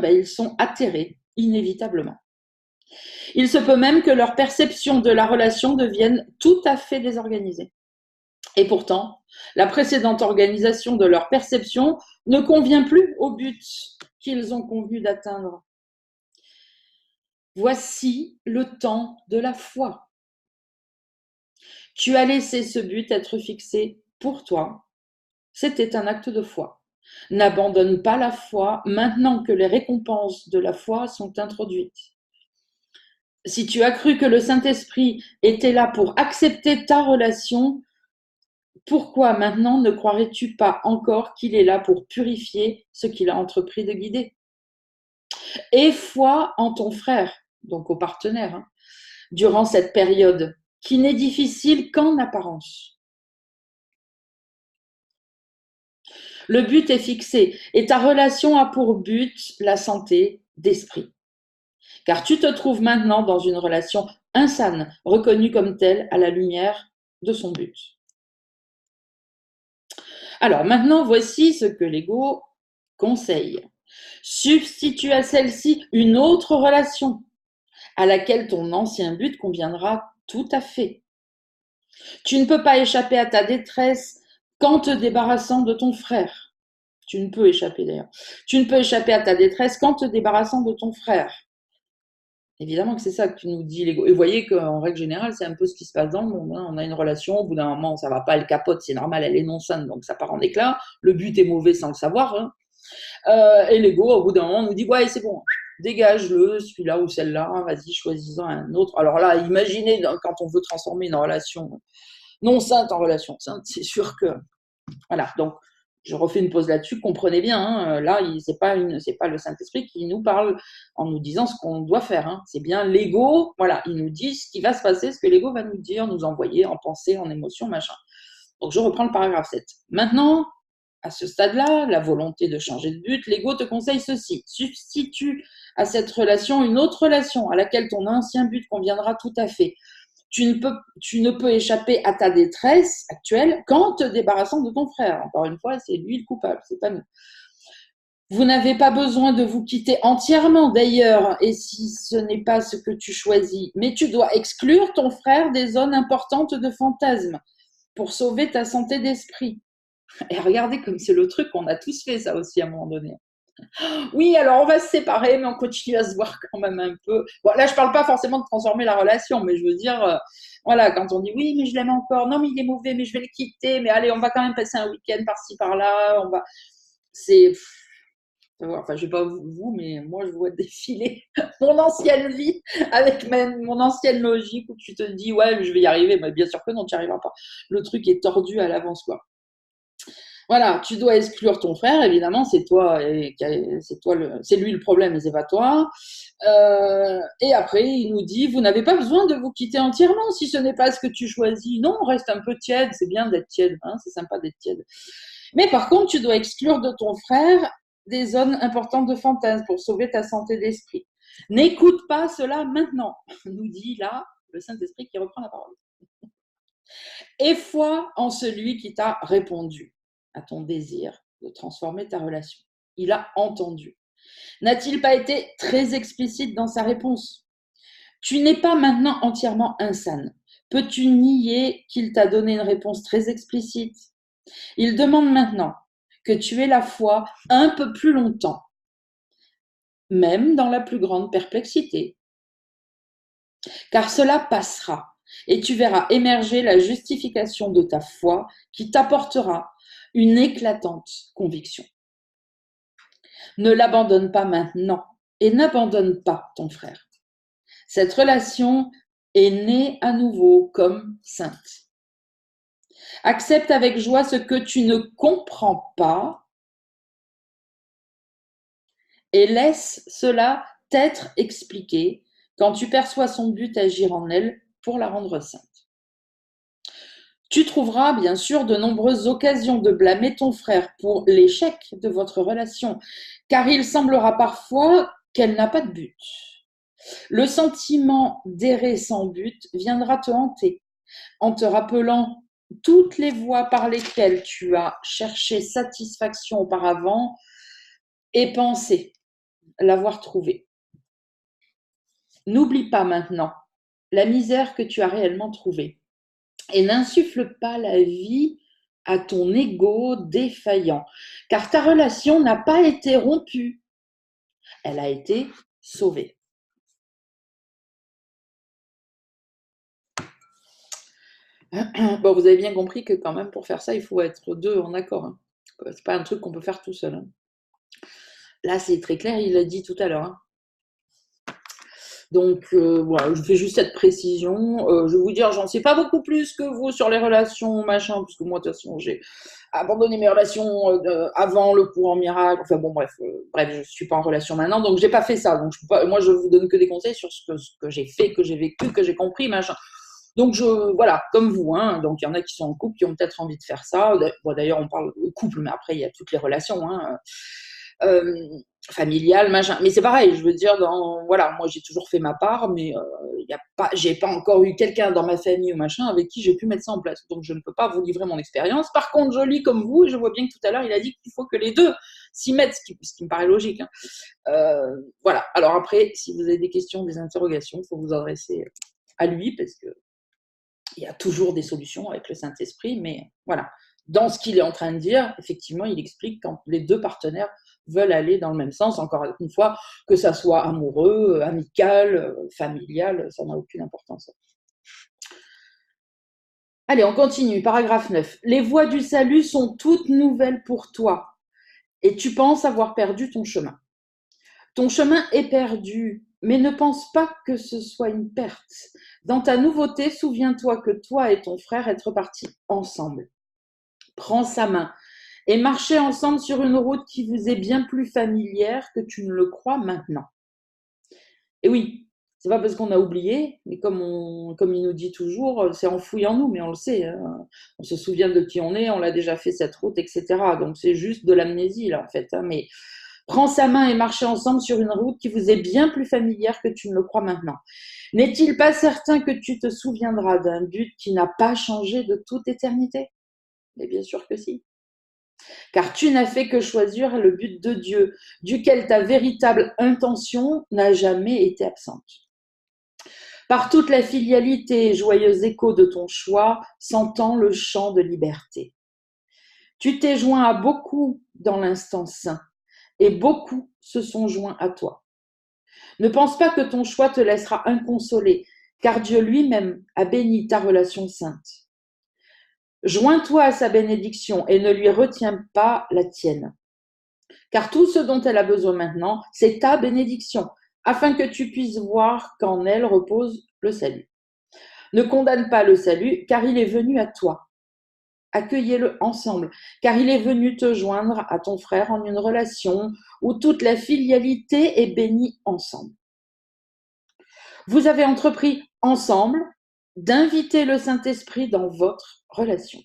ils sont atterrés, inévitablement. Il se peut même que leur perception de la relation devienne tout à fait désorganisée. Et pourtant, la précédente organisation de leur perception ne convient plus au but qu'ils ont convenu d'atteindre. Voici le temps de la foi. Tu as laissé ce but être fixé pour toi. C'était un acte de foi. N'abandonne pas la foi maintenant que les récompenses de la foi sont introduites. Si tu as cru que le Saint-Esprit était là pour accepter ta relation, pourquoi maintenant ne croirais-tu pas encore qu'il est là pour purifier ce qu'il a entrepris de guider? Aie foi en ton frère, donc au partenaire, durant cette période qui n'est difficile qu'en apparence. Le but est fixé et ta relation a pour but la santé d'esprit. Car tu te trouves maintenant dans une relation insane, reconnue comme telle à la lumière de son but. Alors maintenant, voici ce que l'ego conseille. Substitue à celle-ci une autre relation à laquelle ton ancien but conviendra tout à fait. Tu ne peux pas échapper à ta détresse qu'en te débarrassant de ton frère. Tu ne peux échapper d'ailleurs. Tu ne peux échapper à ta détresse qu'en te débarrassant de ton frère. Évidemment que c'est ça que nous dit l'ego. Et vous voyez qu'en règle générale, c'est un peu ce qui se passe dans le monde. Hein. On a une relation, au bout d'un moment, ça ne va pas, elle capote, c'est normal, elle est non saine, donc ça part en éclat. Le but est mauvais sans le savoir. Hein. Et l'ego, au bout d'un moment, nous dit ouais, c'est bon, dégage-le, celui-là ou celle-là, vas-y, choisis-en un autre. Alors là, imaginez quand on veut transformer une relation non sainte en relation sainte, c'est sûr que. Voilà, donc je refais une pause là-dessus, comprenez bien, hein, là, c'est pas le Saint-Esprit qui nous parle en nous disant ce qu'on doit faire, hein, c'est bien l'ego, voilà, il nous dit ce qui va se passer, ce que l'ego va nous dire, nous envoyer en pensée, en émotion, machin. Donc je reprends le paragraphe 7. Maintenant, à ce stade-là, la volonté de changer de but, l'ego te conseille ceci, substitue à cette relation une autre relation à laquelle ton ancien but conviendra tout à fait. Tu ne peux échapper à ta détresse actuelle qu'en te débarrassant de ton frère. Encore une fois, c'est lui le coupable, c'est pas nous. Vous n'avez pas besoin de vous quitter entièrement d'ailleurs, et si ce n'est pas ce que tu choisis, mais tu dois exclure ton frère des zones importantes de fantasmes pour sauver ta santé d'esprit. Et regardez comme c'est le truc qu'on a tous fait ça aussi à un moment donné. Oui, alors on va se séparer, mais on continue à se voir quand même un peu. Bon, là, je parle pas forcément de transformer la relation, mais je veux dire, voilà, quand on dit oui, mais je l'aime encore, non, mais il est mauvais, mais je vais le quitter, mais allez, on va quand même passer un week-end par-ci par-là, c'est, enfin, je sais pas vous, mais moi, je vois défiler mon ancienne vie avec mon ancienne logique où tu te dis ouais, je vais y arriver, mais bien sûr que non, tu n'y arriveras pas. Le truc est tordu à l'avance, quoi. Voilà, tu dois exclure ton frère, évidemment, c'est toi, c'est lui le problème, et c'est pas toi. Et après, il nous dit, vous n'avez pas besoin de vous quitter entièrement si ce n'est pas ce que tu choisis. Non, reste un peu tiède, c'est bien d'être tiède, hein, c'est sympa d'être tiède. Mais par contre, tu dois exclure de ton frère des zones importantes de fantasme pour sauver ta santé d'esprit. N'écoute pas cela maintenant, nous dit là le Saint-Esprit qui reprend la parole. Aie foi en celui qui t'a répondu à ton désir de transformer ta relation. Il a entendu. N'a-t-il pas été très explicite dans sa réponse? Tu n'es pas maintenant entièrement insane. Peux-tu nier qu'il t'a donné une réponse très explicite? Il demande maintenant que tu aies la foi un peu plus longtemps, même dans la plus grande perplexité, car cela passera et tu verras émerger la justification de ta foi qui t'apportera une éclatante conviction. Ne l'abandonne pas maintenant et n'abandonne pas ton frère. Cette relation est née à nouveau comme sainte. Accepte avec joie ce que tu ne comprends pas et laisse cela t'être expliqué quand tu perçois son but agir en elle pour la rendre sainte. Tu trouveras bien sûr de nombreuses occasions de blâmer ton frère pour l'échec de votre relation, car il semblera parfois qu'elle n'a pas de but. Le sentiment d'errer sans but viendra te hanter en te rappelant toutes les voies par lesquelles tu as cherché satisfaction auparavant et pensé l'avoir trouvée. N'oublie pas maintenant la misère que tu as réellement trouvée et n'insuffle pas la vie à ton ego défaillant, car ta relation n'a pas été rompue, elle a été sauvée. Bon, vous avez bien compris que quand même pour faire ça, il faut être deux en accord. Hein. C'est pas un truc qu'on peut faire tout seul. Hein. Là, c'est très clair, il l'a dit tout à l'heure. Hein. Donc voilà, je fais juste cette précision. Je vais vous dire, j'en sais pas beaucoup plus que vous sur les relations, machin, parce que moi, de toute façon, j'ai abandonné mes relations avant le cours en miracle. Enfin bon, bref, je suis pas en relation maintenant, donc j'ai pas fait ça. Donc moi, je vous donne que des conseils sur ce que j'ai fait, que j'ai vécu, que j'ai compris, machin. Donc voilà, comme vous, hein. Donc il y en a qui sont en couple, qui ont peut-être envie de faire ça. Bon, d'ailleurs, on parle de couple, mais après il y a toutes les relations, hein. Familiale, machin. Mais c'est pareil, je veux dire, voilà, moi j'ai toujours fait ma part, mais j'ai pas encore eu quelqu'un dans ma famille ou machin avec qui j'ai pu mettre ça en place. Donc je ne peux pas vous livrer mon expérience. Par contre, je lis comme vous et je vois bien que tout à l'heure il a dit qu'il faut que les deux s'y mettent, ce qui me paraît logique. Hein. Voilà. Alors après, si vous avez des questions, des interrogations, il faut vous adresser à lui parce que il y a toujours des solutions avec le Saint-Esprit, mais voilà. Dans ce qu'il est en train de dire, effectivement, il explique quand les deux partenaires veulent aller dans le même sens, encore une fois, que ça soit amoureux, amical, familial, ça n'a aucune importance. Allez, on continue, paragraphe 9. Les voies du salut sont toutes nouvelles pour toi et tu penses avoir perdu ton chemin. Ton chemin est perdu, mais ne pense pas que ce soit une perte. Dans ta nouveauté, souviens-toi que toi et ton frère êtes repartis ensemble. Prends sa main et marchez ensemble sur une route qui vous est bien plus familière que tu ne le crois maintenant. Et oui, c'est pas parce qu'on a oublié, mais comme il nous dit toujours, c'est enfoui en nous, mais on le sait. Hein. On se souvient de qui on est, on l'a déjà fait cette route, etc. Donc c'est juste de l'amnésie là en fait. Hein. Mais prends sa main et marchez ensemble sur une route qui vous est bien plus familière que tu ne le crois maintenant. N'est-il pas certain que tu te souviendras d'un but qui n'a pas changé de toute éternité? Mais bien sûr que si. Car tu n'as fait que choisir le but de Dieu, duquel ta véritable intention n'a jamais été absente. Par toute la filialité et joyeux écho de ton choix, s'entend le chant de liberté. Tu t'es joint à beaucoup dans l'instant saint, et beaucoup se sont joints à toi. Ne pense pas que ton choix te laissera inconsolé, car Dieu lui-même a béni ta relation sainte. Joins-toi à sa bénédiction et ne lui retiens pas la tienne. Car tout ce dont elle a besoin maintenant, c'est ta bénédiction, afin que tu puisses voir qu'en elle repose le salut. Ne condamne pas le salut, car il est venu à toi. Accueillez-le ensemble, car il est venu te joindre à ton frère en une relation où toute la filialité est bénie ensemble. Vous avez entrepris ensemble d'inviter le Saint-Esprit dans votre relation.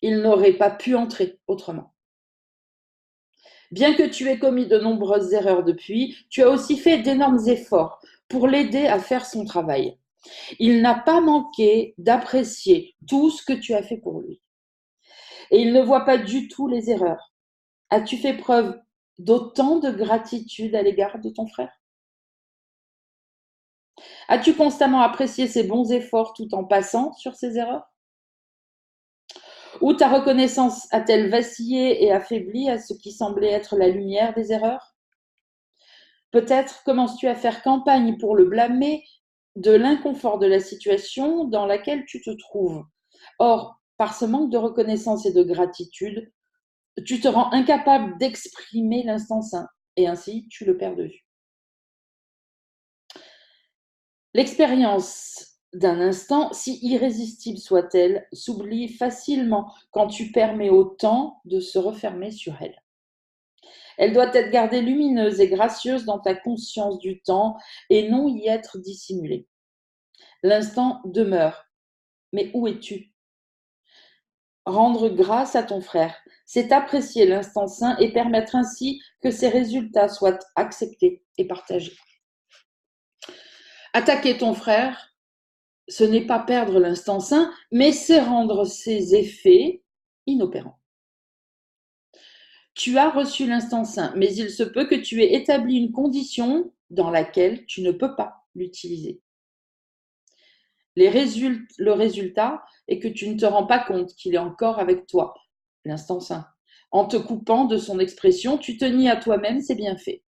Il n'aurait pas pu entrer autrement. Bien que tu aies commis de nombreuses erreurs depuis, tu as aussi fait d'énormes efforts pour l'aider à faire son travail. Il n'a pas manqué d'apprécier tout ce que tu as fait pour lui. Et il ne voit pas du tout les erreurs. As-tu fait preuve d'autant de gratitude à l'égard de ton frère? As-tu constamment apprécié ses bons efforts tout en passant sur ses erreurs? Ou ta reconnaissance a-t-elle vacillé et affaibli à ce qui semblait être la lumière des erreurs? Peut-être commences-tu à faire campagne pour le blâmer de l'inconfort de la situation dans laquelle tu te trouves. Or, par ce manque de reconnaissance et de gratitude, tu te rends incapable d'exprimer l'instant saint et ainsi tu le perds de vue. L'expérience d'un instant, si irrésistible soit-elle, s'oublie facilement quand tu permets au temps de se refermer sur elle. Elle doit être gardée lumineuse et gracieuse dans ta conscience du temps et non y être dissimulée. L'instant demeure. Mais où es-tu? Rendre grâce à ton frère, c'est apprécier l'instant saint et permettre ainsi que ses résultats soient acceptés et partagés. Attaquer ton frère, ce n'est pas perdre l'instant saint, mais c'est rendre ses effets inopérants. Tu as reçu l'instant saint, mais il se peut que tu aies établi une condition dans laquelle tu ne peux pas l'utiliser. Le résultat est que tu ne te rends pas compte qu'il est encore avec toi, l'instant saint. En te coupant de son expression, tu te nies à toi-même ses bienfaits.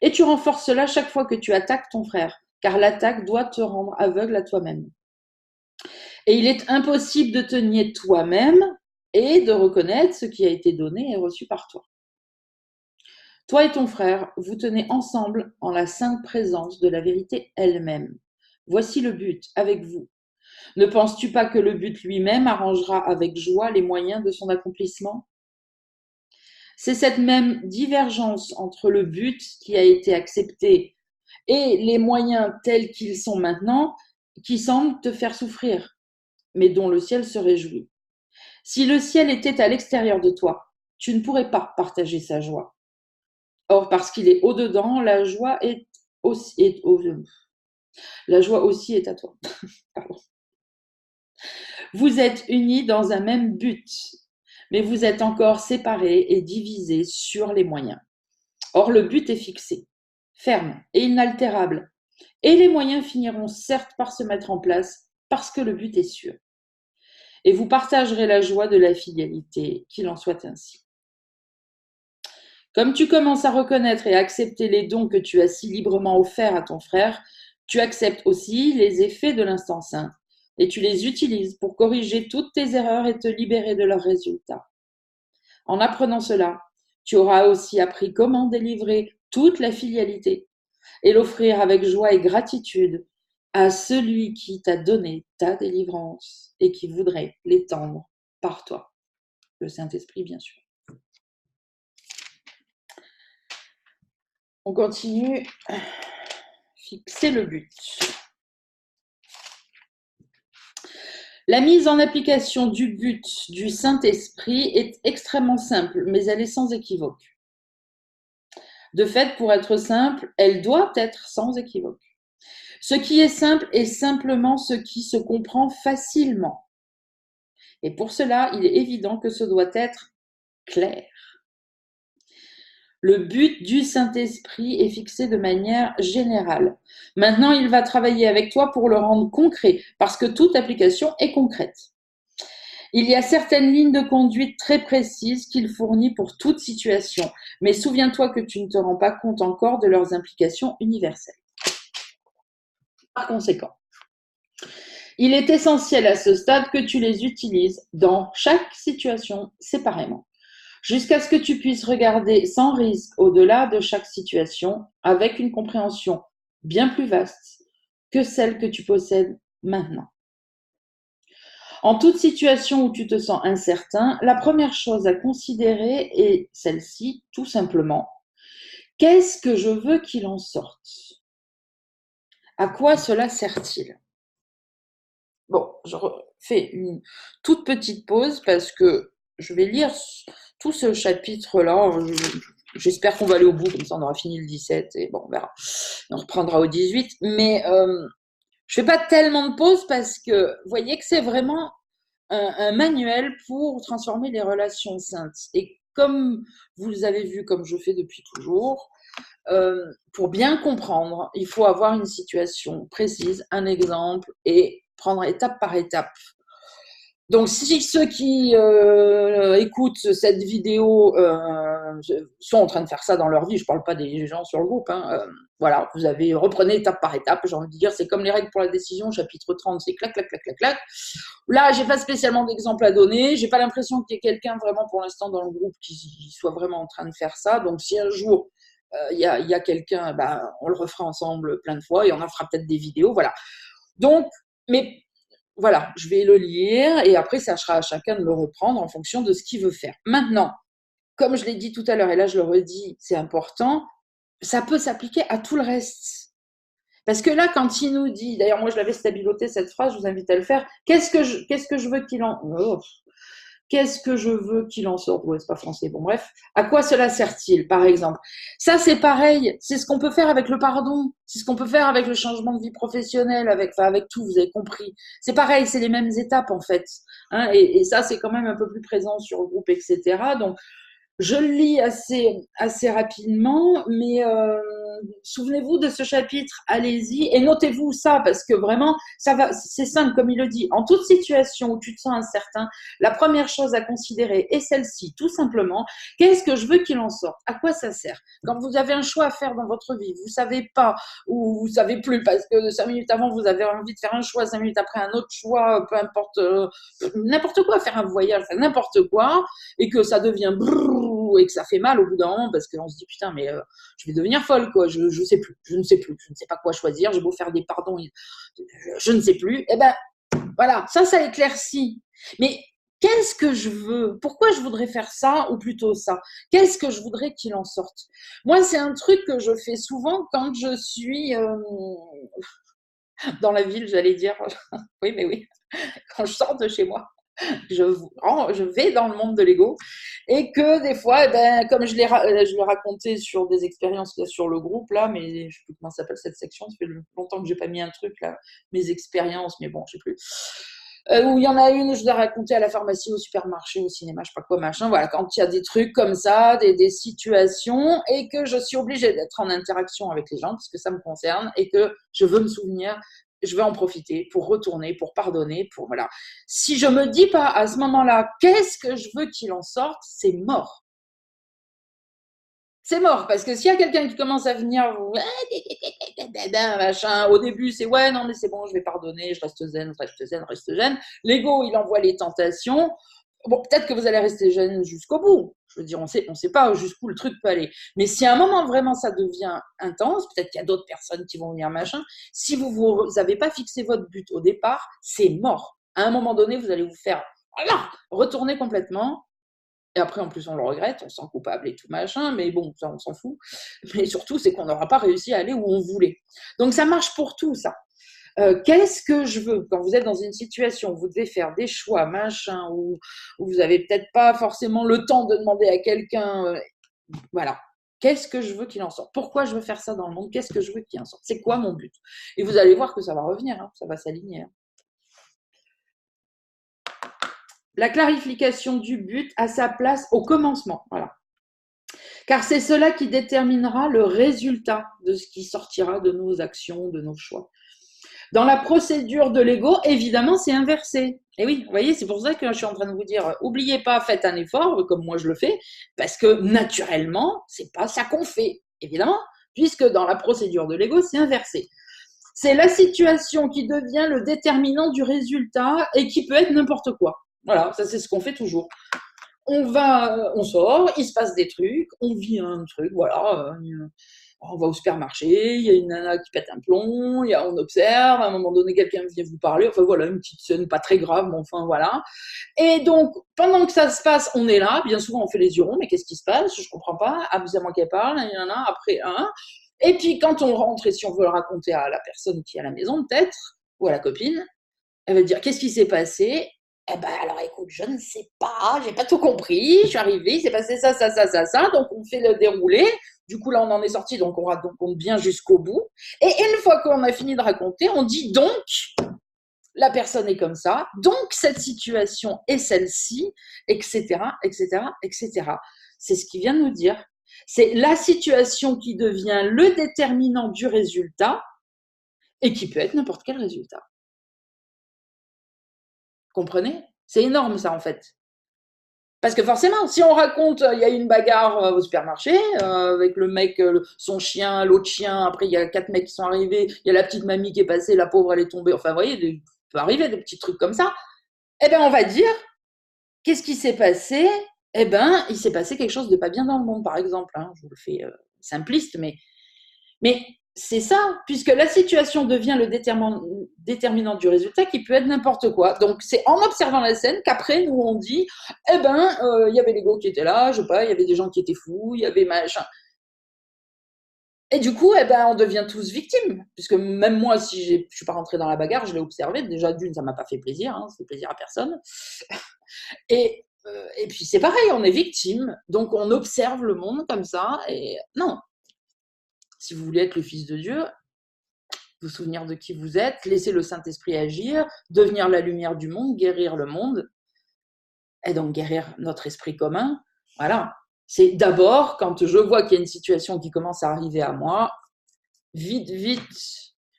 Et tu renforces cela chaque fois que tu attaques ton frère, car l'attaque doit te rendre aveugle à toi-même. Et il est impossible de te nier toi-même et de reconnaître ce qui a été donné et reçu par toi. Toi et ton frère, vous tenez ensemble en la sainte présence de la vérité elle-même. Voici le but avec vous. Ne penses-tu pas que le but lui-même arrangera avec joie les moyens de son accomplissement? C'est cette même divergence entre le but qui a été accepté et les moyens tels qu'ils sont maintenant qui semble te faire souffrir, mais dont le ciel se réjouit. Si le ciel était à l'extérieur de toi, tu ne pourrais pas partager sa joie. Or, parce qu'il est au-dedans, la joie aussi est à toi. Pardon. Vous êtes unis dans un même but, mais vous êtes encore séparés et divisés sur les moyens. Or, le but est fixé, ferme et inaltérable, et les moyens finiront certes par se mettre en place parce que le but est sûr. Et vous partagerez la joie de la fidélité, qu'il en soit ainsi. Comme tu commences à reconnaître et à accepter les dons que tu as si librement offerts à ton frère, tu acceptes aussi les effets de l'instant saint et tu les utilises pour corriger toutes tes erreurs et te libérer de leurs résultats. En apprenant cela, tu auras aussi appris comment délivrer toute la filialité et l'offrir avec joie et gratitude à celui qui t'a donné ta délivrance et qui voudrait l'étendre par toi. Le Saint-Esprit, bien sûr. On continue. Fixer le but. La mise en application du but du Saint-Esprit est extrêmement simple, mais elle est sans équivoque. De fait, pour être simple, elle doit être sans équivoque. Ce qui est simple est simplement ce qui se comprend facilement. Et pour cela, il est évident que ce doit être clair. Le but du Saint-Esprit est fixé de manière générale. Maintenant, il va travailler avec toi pour le rendre concret, parce que toute application est concrète. Il y a certaines lignes de conduite très précises qu'il fournit pour toute situation, mais souviens-toi que tu ne te rends pas compte encore de leurs implications universelles. Par conséquent, il est essentiel à ce stade que tu les utilises dans chaque situation séparément, jusqu'à ce que tu puisses regarder sans risque au-delà de chaque situation avec une compréhension bien plus vaste que celle que tu possèdes maintenant. En toute situation où tu te sens incertain, la première chose à considérer est celle-ci, tout simplement. Qu'est-ce que je veux qu'il en sorte? À quoi cela sert-il? Bon, je fais une toute petite pause parce que je vais lire tout ce chapitre-là. J'espère qu'on va aller au bout, comme ça on aura fini le 17 et bon, on verra. On reprendra au 18. Mais Je fais pas tellement de pauses parce que vous voyez que c'est vraiment un manuel pour transformer les relations saintes. Et comme vous avez vu, comme je fais depuis toujours, pour bien comprendre, il faut avoir une situation précise, un exemple et prendre étape par étape. Donc, si ceux qui écoutent cette vidéo sont en train de faire ça dans leur vie, je ne parle pas des gens sur le groupe, hein, voilà, vous avez reprenez étape par étape, j'ai envie de dire, c'est comme les règles pour la décision, chapitre 30, c'est clac, clac, clac, clac, clac. Là, j'ai pas spécialement d'exemple à donner, j'ai pas l'impression qu'il y ait quelqu'un vraiment pour l'instant dans le groupe qui soit vraiment en train de faire ça, donc si un jour il y a quelqu'un, ben, on le refera ensemble plein de fois et on en fera peut-être des vidéos, voilà. Donc, mais voilà, je vais le lire et après, ça sera à chacun de le reprendre en fonction de ce qu'il veut faire. Maintenant, comme je l'ai dit tout à l'heure, et là je le redis, c'est important, ça peut s'appliquer à tout le reste. Parce que là, quand il nous dit, d'ailleurs moi je l'avais stabiloté cette phrase, je vous invite à le faire, qu'est-ce que je veux qu'il en... Oh, qu'est-ce que je veux qu'il en sorte? Ouais, c'est pas français. Bon, bref. À quoi cela sert-il, par exemple? Ça, c'est pareil. C'est ce qu'on peut faire avec le pardon. C'est ce qu'on peut faire avec le changement de vie professionnelle, avec tout, vous avez compris. C'est pareil, c'est les mêmes étapes, en fait. Hein, et ça, c'est quand même un peu plus présent sur le groupe, etc. Donc, je le lis assez rapidement, mais souvenez-vous de ce chapitre, allez-y, et notez-vous ça, parce que vraiment, ça va, c'est simple, comme il le dit. En toute situation où tu te sens incertain, la première chose à considérer est celle-ci, tout simplement. Qu'est-ce que je veux qu'il en sorte? À quoi ça sert? Quand vous avez un choix à faire dans votre vie, vous savez pas, ou vous savez plus, parce que 5 minutes avant, vous avez envie de faire un choix, 5 minutes après un autre choix, peu importe, n'importe quoi, faire un voyage, faire n'importe quoi, et que ça devient brrr, et que ça fait mal au bout d'un moment parce qu'on se dit putain mais je vais devenir folle quoi, je sais plus, je ne sais plus, je ne sais pas quoi choisir, j'ai beau faire des pardons, je ne sais plus, et ben voilà, ça éclaircit. Mais qu'est-ce que je veux? Pourquoi je voudrais faire ça ou plutôt ça? Qu'est-ce que je voudrais qu'il en sorte? Moi c'est un truc que je fais souvent quand je suis dans la ville, j'allais dire. Oui mais oui, quand je sors de chez moi. Je vais dans le monde de l'ego et que des fois, eh ben, comme je l'ai raconté sur des expériences qu'il y a sur le groupe là, mais je ne sais plus comment s'appelle cette section, ça fait longtemps que j'ai pas mis un truc là, mes expériences, mais bon, je sais plus. Où il y en a une, je l'ai raconté à la pharmacie, au supermarché, au cinéma, je sais pas quoi, machin. Voilà, quand il y a des trucs comme ça, des situations, et que je suis obligée d'être en interaction avec les gens, parce que ça me concerne, et que je veux me souvenir, je vais en profiter pour retourner, pour pardonner, pour voilà. Si je me dis pas à ce moment-là, qu'est-ce que je veux qu'il en sorte, c'est mort. C'est mort, parce que s'il y a quelqu'un qui commence à venir, machin, au début, c'est ouais, non, mais c'est bon, je vais pardonner, je reste zen, reste zen, reste zen. L'ego, il envoie les tentations. Bon, peut-être que vous allez rester zen jusqu'au bout. Je veux dire, on sait pas jusqu'où le truc peut aller. Mais si à un moment, vraiment, ça devient intense, peut-être qu'il y a d'autres personnes qui vont venir, machin. Si vous n'avez pas fixé votre but au départ, c'est mort. À un moment donné, vous allez vous faire, voilà, retourner complètement. Et après, en plus, on le regrette, on se sent coupable et tout machin, mais bon, ça, on s'en fout. Mais surtout, c'est qu'on n'aura pas réussi à aller où on voulait. Donc, ça marche pour tout, ça. Qu'est-ce que je veux? Quand vous êtes dans une situation où vous devez faire des choix, machin, où vous n'avez peut-être pas forcément le temps de demander à quelqu'un, voilà. Qu'est-ce que je veux qu'il en sorte? Pourquoi je veux faire ça dans le monde? Qu'est-ce que je veux qu'il en sorte? C'est quoi mon but? Et vous allez voir que ça va revenir, hein, ça va s'aligner. Hein. La clarification du but a sa place au commencement. Voilà. Car c'est cela qui déterminera le résultat de ce qui sortira de nos actions, de nos choix. Dans la procédure de l'ego, évidemment, c'est inversé. Et oui, vous voyez, c'est pour ça que je suis en train de vous dire, oubliez pas, faites un effort, comme moi je le fais, parce que naturellement, c'est pas ça qu'on fait, évidemment, puisque dans la procédure de l'ego, c'est inversé. C'est la situation qui devient le déterminant du résultat et qui peut être n'importe quoi. Voilà, ça c'est ce qu'on fait toujours. On sort, il se passe des trucs, on vit un truc, voilà. On va au supermarché, il y a une nana qui pète un plomb, on observe, à un moment donné, quelqu'un vient vous parler, enfin voilà, une petite scène pas très grave, mais enfin voilà. Et donc, pendant que ça se passe, on est là, bien souvent on fait les yeux ronds, mais qu'est-ce qui se passe? Je comprends pas, ah, c'est à moi qu'elle parle, il y en a, après un. Et puis quand on rentre, et si on veut le raconter à la personne qui est à la maison, peut-être, ou à la copine, elle va dire, qu'est-ce qui s'est passé? Eh ben, alors écoute, je ne sais pas, j'ai pas tout compris, je suis arrivée, il s'est passé ça, ça, ça, ça, ça, donc on fait le déroulé, Du coup, là, on en est sorti, donc on raconte bien jusqu'au bout. Et une fois qu'on a fini de raconter, on dit donc, la personne est comme ça, donc cette situation est celle-ci, etc., etc., etc. C'est ce qu'il vient de nous dire. C'est la situation qui devient le déterminant du résultat et qui peut être n'importe quel résultat. Comprenez? C'est énorme ça en fait. Parce que forcément, si on raconte, il y a eu une bagarre au supermarché avec le mec, son chien, l'autre chien, après il y a 4 mecs qui sont arrivés, il y a la petite mamie qui est passée, la pauvre elle est tombée, enfin vous voyez, il peut arriver des petits trucs comme ça. Eh bien on va dire, qu'est-ce qui s'est passé? Eh bien, il s'est passé quelque chose de pas bien dans le monde, par exemple. Hein. Je vous le fais simpliste, mais c'est ça, puisque la situation devient le déterminant du résultat qui peut être n'importe quoi. Donc, c'est en observant la scène qu'après, nous, on dit, eh ben, il y avait l'ego qui était là, je sais pas, il y avait des gens qui étaient fous, il y avait machin. Et du coup, eh ben, on devient tous victimes, puisque même moi, si je suis pas rentrée dans la bagarre, je l'ai observé. Déjà, d'une, ça m'a pas fait plaisir, hein, ça fait plaisir à personne. Et puis, c'est pareil, on est victime, donc on observe le monde comme ça, et non. Si vous voulez être le Fils de Dieu, vous souvenir de qui vous êtes, laisser le Saint-Esprit agir, devenir la lumière du monde, guérir le monde, et donc guérir notre esprit commun. Voilà. C'est d'abord, quand je vois qu'il y a une situation qui commence à arriver à moi, vite,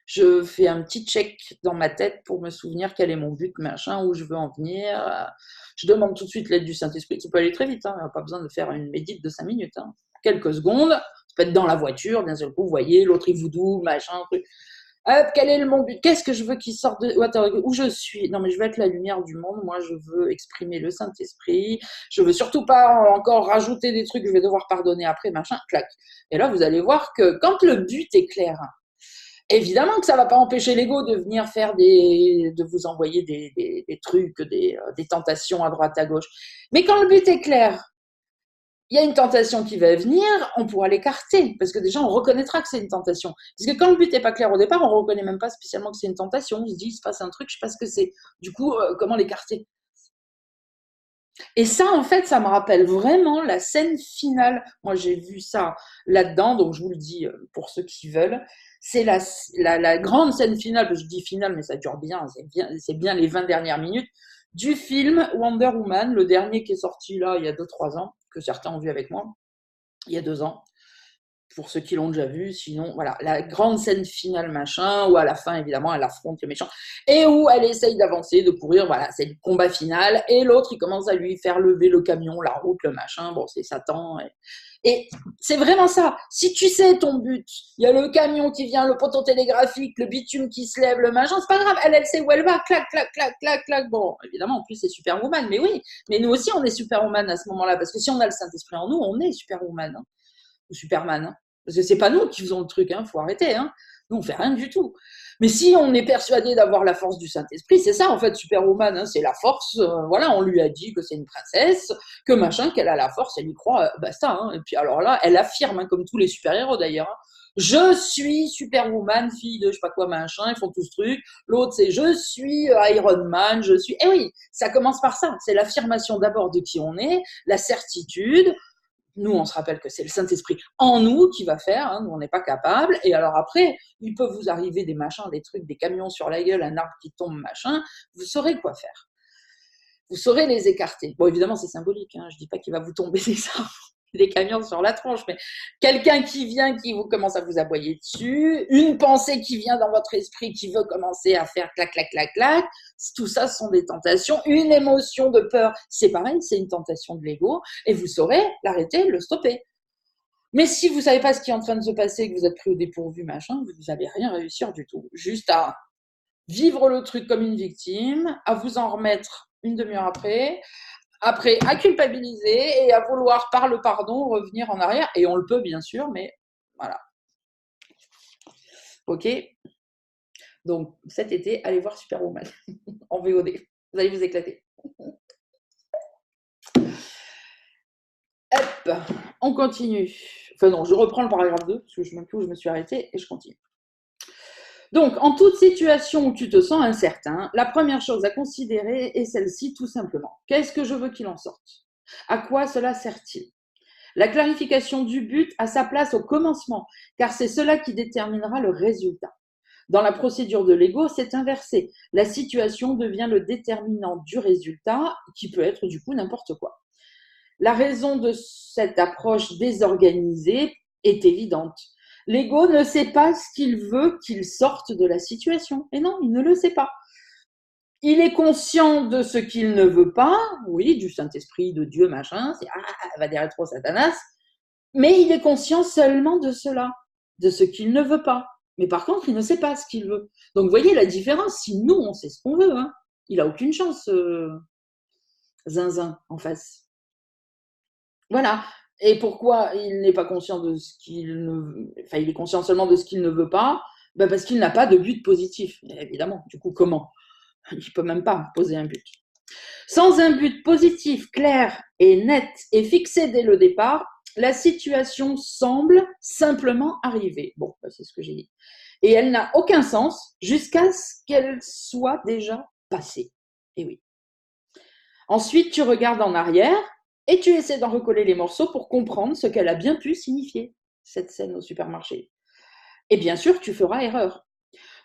je fais un petit check dans ma tête pour me souvenir quel est mon but, machin, où je veux en venir. Je demande tout de suite l'aide du Saint-Esprit. Ça peut aller très vite, hein. Pas besoin de faire une médite de 5 minutes. Hein. Quelques secondes, ça peut être dans la voiture, d'un seul coup, vous voyez, l'autre il vous double, machin, truc. Hop, quel est mon but? Qu'est-ce que je veux qu'il sorte de. Attends, où je suis? Non, mais je veux être la lumière du monde. Moi, je veux exprimer le Saint-Esprit. Je veux surtout pas encore rajouter des trucs que je vais devoir pardonner après, machin, clac. Et là, vous allez voir que quand le but est clair, évidemment que ça ne va pas empêcher l'ego de venir faire de vous envoyer des trucs, des tentations à droite, à gauche. Mais quand le but est clair, il y a une tentation qui va venir, on pourra l'écarter, parce que déjà, on reconnaîtra que c'est une tentation. Parce que quand le but n'est pas clair au départ, on ne reconnaît même pas spécialement que c'est une tentation. On se dit, il se passe un truc, je ne sais pas ce que c'est. Du coup, comment l'écarter? Et ça, en fait, ça me rappelle vraiment la scène finale. Moi, j'ai vu ça là-dedans, donc je vous le dis pour ceux qui veulent. C'est la grande scène finale, je dis finale, mais ça dure bien, c'est bien les 20 dernières minutes, du film Wonder Woman, le dernier qui est sorti là, il y a 2-3 ans, que certains ont vu avec moi, il y a 2 ans, pour ceux qui l'ont déjà vu. Sinon, voilà, la grande scène finale, machin, où à la fin, évidemment, elle affronte le méchant, et où elle essaye d'avancer, de courir, voilà, c'est le combat final, et l'autre, il commence à lui faire lever le camion, la route, le machin, bon, c'est Satan, et c'est vraiment ça. Si tu sais ton but, il y a le camion qui vient, le poteau télégraphique, le bitume qui se lève, le machin, c'est pas grave, elle sait où elle va, clac, clac, clac, clac, clac. Bon, évidemment, en plus, c'est Superwoman, mais oui, mais nous aussi, on est Superwoman à ce moment-là, parce que si on a le Saint-Esprit en nous, on est Superwoman, hein, ou Superman, hein. Parce que c'est pas nous qui faisons le truc, hein, faut arrêter, hein. Nous, on fait rien du tout. Mais si on est persuadé d'avoir la force du Saint-Esprit, c'est ça, en fait, Superwoman, hein, c'est la force. Voilà, on lui a dit que c'est une princesse, que machin, qu'elle a la force, elle y croit, basta. Hein. Et puis alors là, elle affirme, hein, comme tous les super-héros d'ailleurs, hein, je suis Superwoman, fille de je sais pas quoi, machin, ils font tout ce truc. L'autre, c'est je suis Iron Man, je suis. Eh oui, ça commence par ça. C'est l'affirmation d'abord de qui on est, la certitude. Nous, on se rappelle que c'est le Saint-Esprit en nous qui va faire, hein, nous, on n'est pas capable. Et alors après, il peut vous arriver des machins, des trucs, des camions sur la gueule, un arbre qui tombe, machin, vous saurez quoi faire. Vous saurez les écarter. Bon, évidemment, c'est symbolique, hein, je ne dis pas qu'il va vous tomber des arbres, des camions sur la tronche, mais quelqu'un qui vient, qui vous commence à vous aboyer dessus, une pensée qui vient dans votre esprit qui veut commencer à faire clac, clac, clac, clac, tout ça ce sont des tentations. Une émotion de peur, c'est pareil, c'est une tentation de l'ego, et vous saurez l'arrêter, le stopper. Mais si vous ne savez pas ce qui est en train de se passer, que vous êtes pris au dépourvu, machin, vous n'allez rien réussir du tout. Juste à vivre le truc comme une victime, à vous en remettre une demi-heure après à culpabiliser et à vouloir par le pardon revenir en arrière. Et on le peut bien sûr, mais voilà. Ok. Donc cet été, allez voir Superwoman en VOD. Vous allez vous éclater. Hop, on continue. Enfin non, je reprends le paragraphe 2, parce que je ne sais plus où je me suis arrêtée, et je continue. Donc, en toute situation où tu te sens incertain, la première chose à considérer est celle-ci tout simplement. Qu'est-ce que je veux qu'il en sorte? À quoi cela sert-il? La clarification du but a sa place au commencement, car c'est cela qui déterminera le résultat. Dans la procédure de l'ego, c'est inversé. La situation devient le déterminant du résultat, qui peut être du coup n'importe quoi. La raison de cette approche désorganisée est évidente. L'ego ne sait pas ce qu'il veut qu'il sorte de la situation. Et non, il ne le sait pas. Il est conscient de ce qu'il ne veut pas, oui, du Saint-Esprit, de Dieu, machin, c'est va dire trop Satanas, mais il est conscient seulement de cela, de ce qu'il ne veut pas. Mais par contre, il ne sait pas ce qu'il veut. Donc, vous voyez la différence. Si nous, on sait ce qu'on veut, hein, il n'a aucune chance, zinzin, en face. Voilà. Et pourquoi il n'est pas conscient de ce qu'il ne... Enfin, il est conscient seulement de ce qu'il ne veut pas, ben parce qu'il n'a pas de but positif, évidemment. Du coup, comment? Il ne peut même pas poser un but. Sans un but positif, clair et net et fixé dès le départ, la situation semble simplement arriver. Bon, c'est ce que j'ai dit. Et elle n'a aucun sens jusqu'à ce qu'elle soit déjà passée. Et oui. Ensuite, tu regardes en arrière et tu essaies d'en recoller les morceaux pour comprendre ce qu'elle a bien pu signifier, cette scène au supermarché. Et bien sûr, tu feras erreur.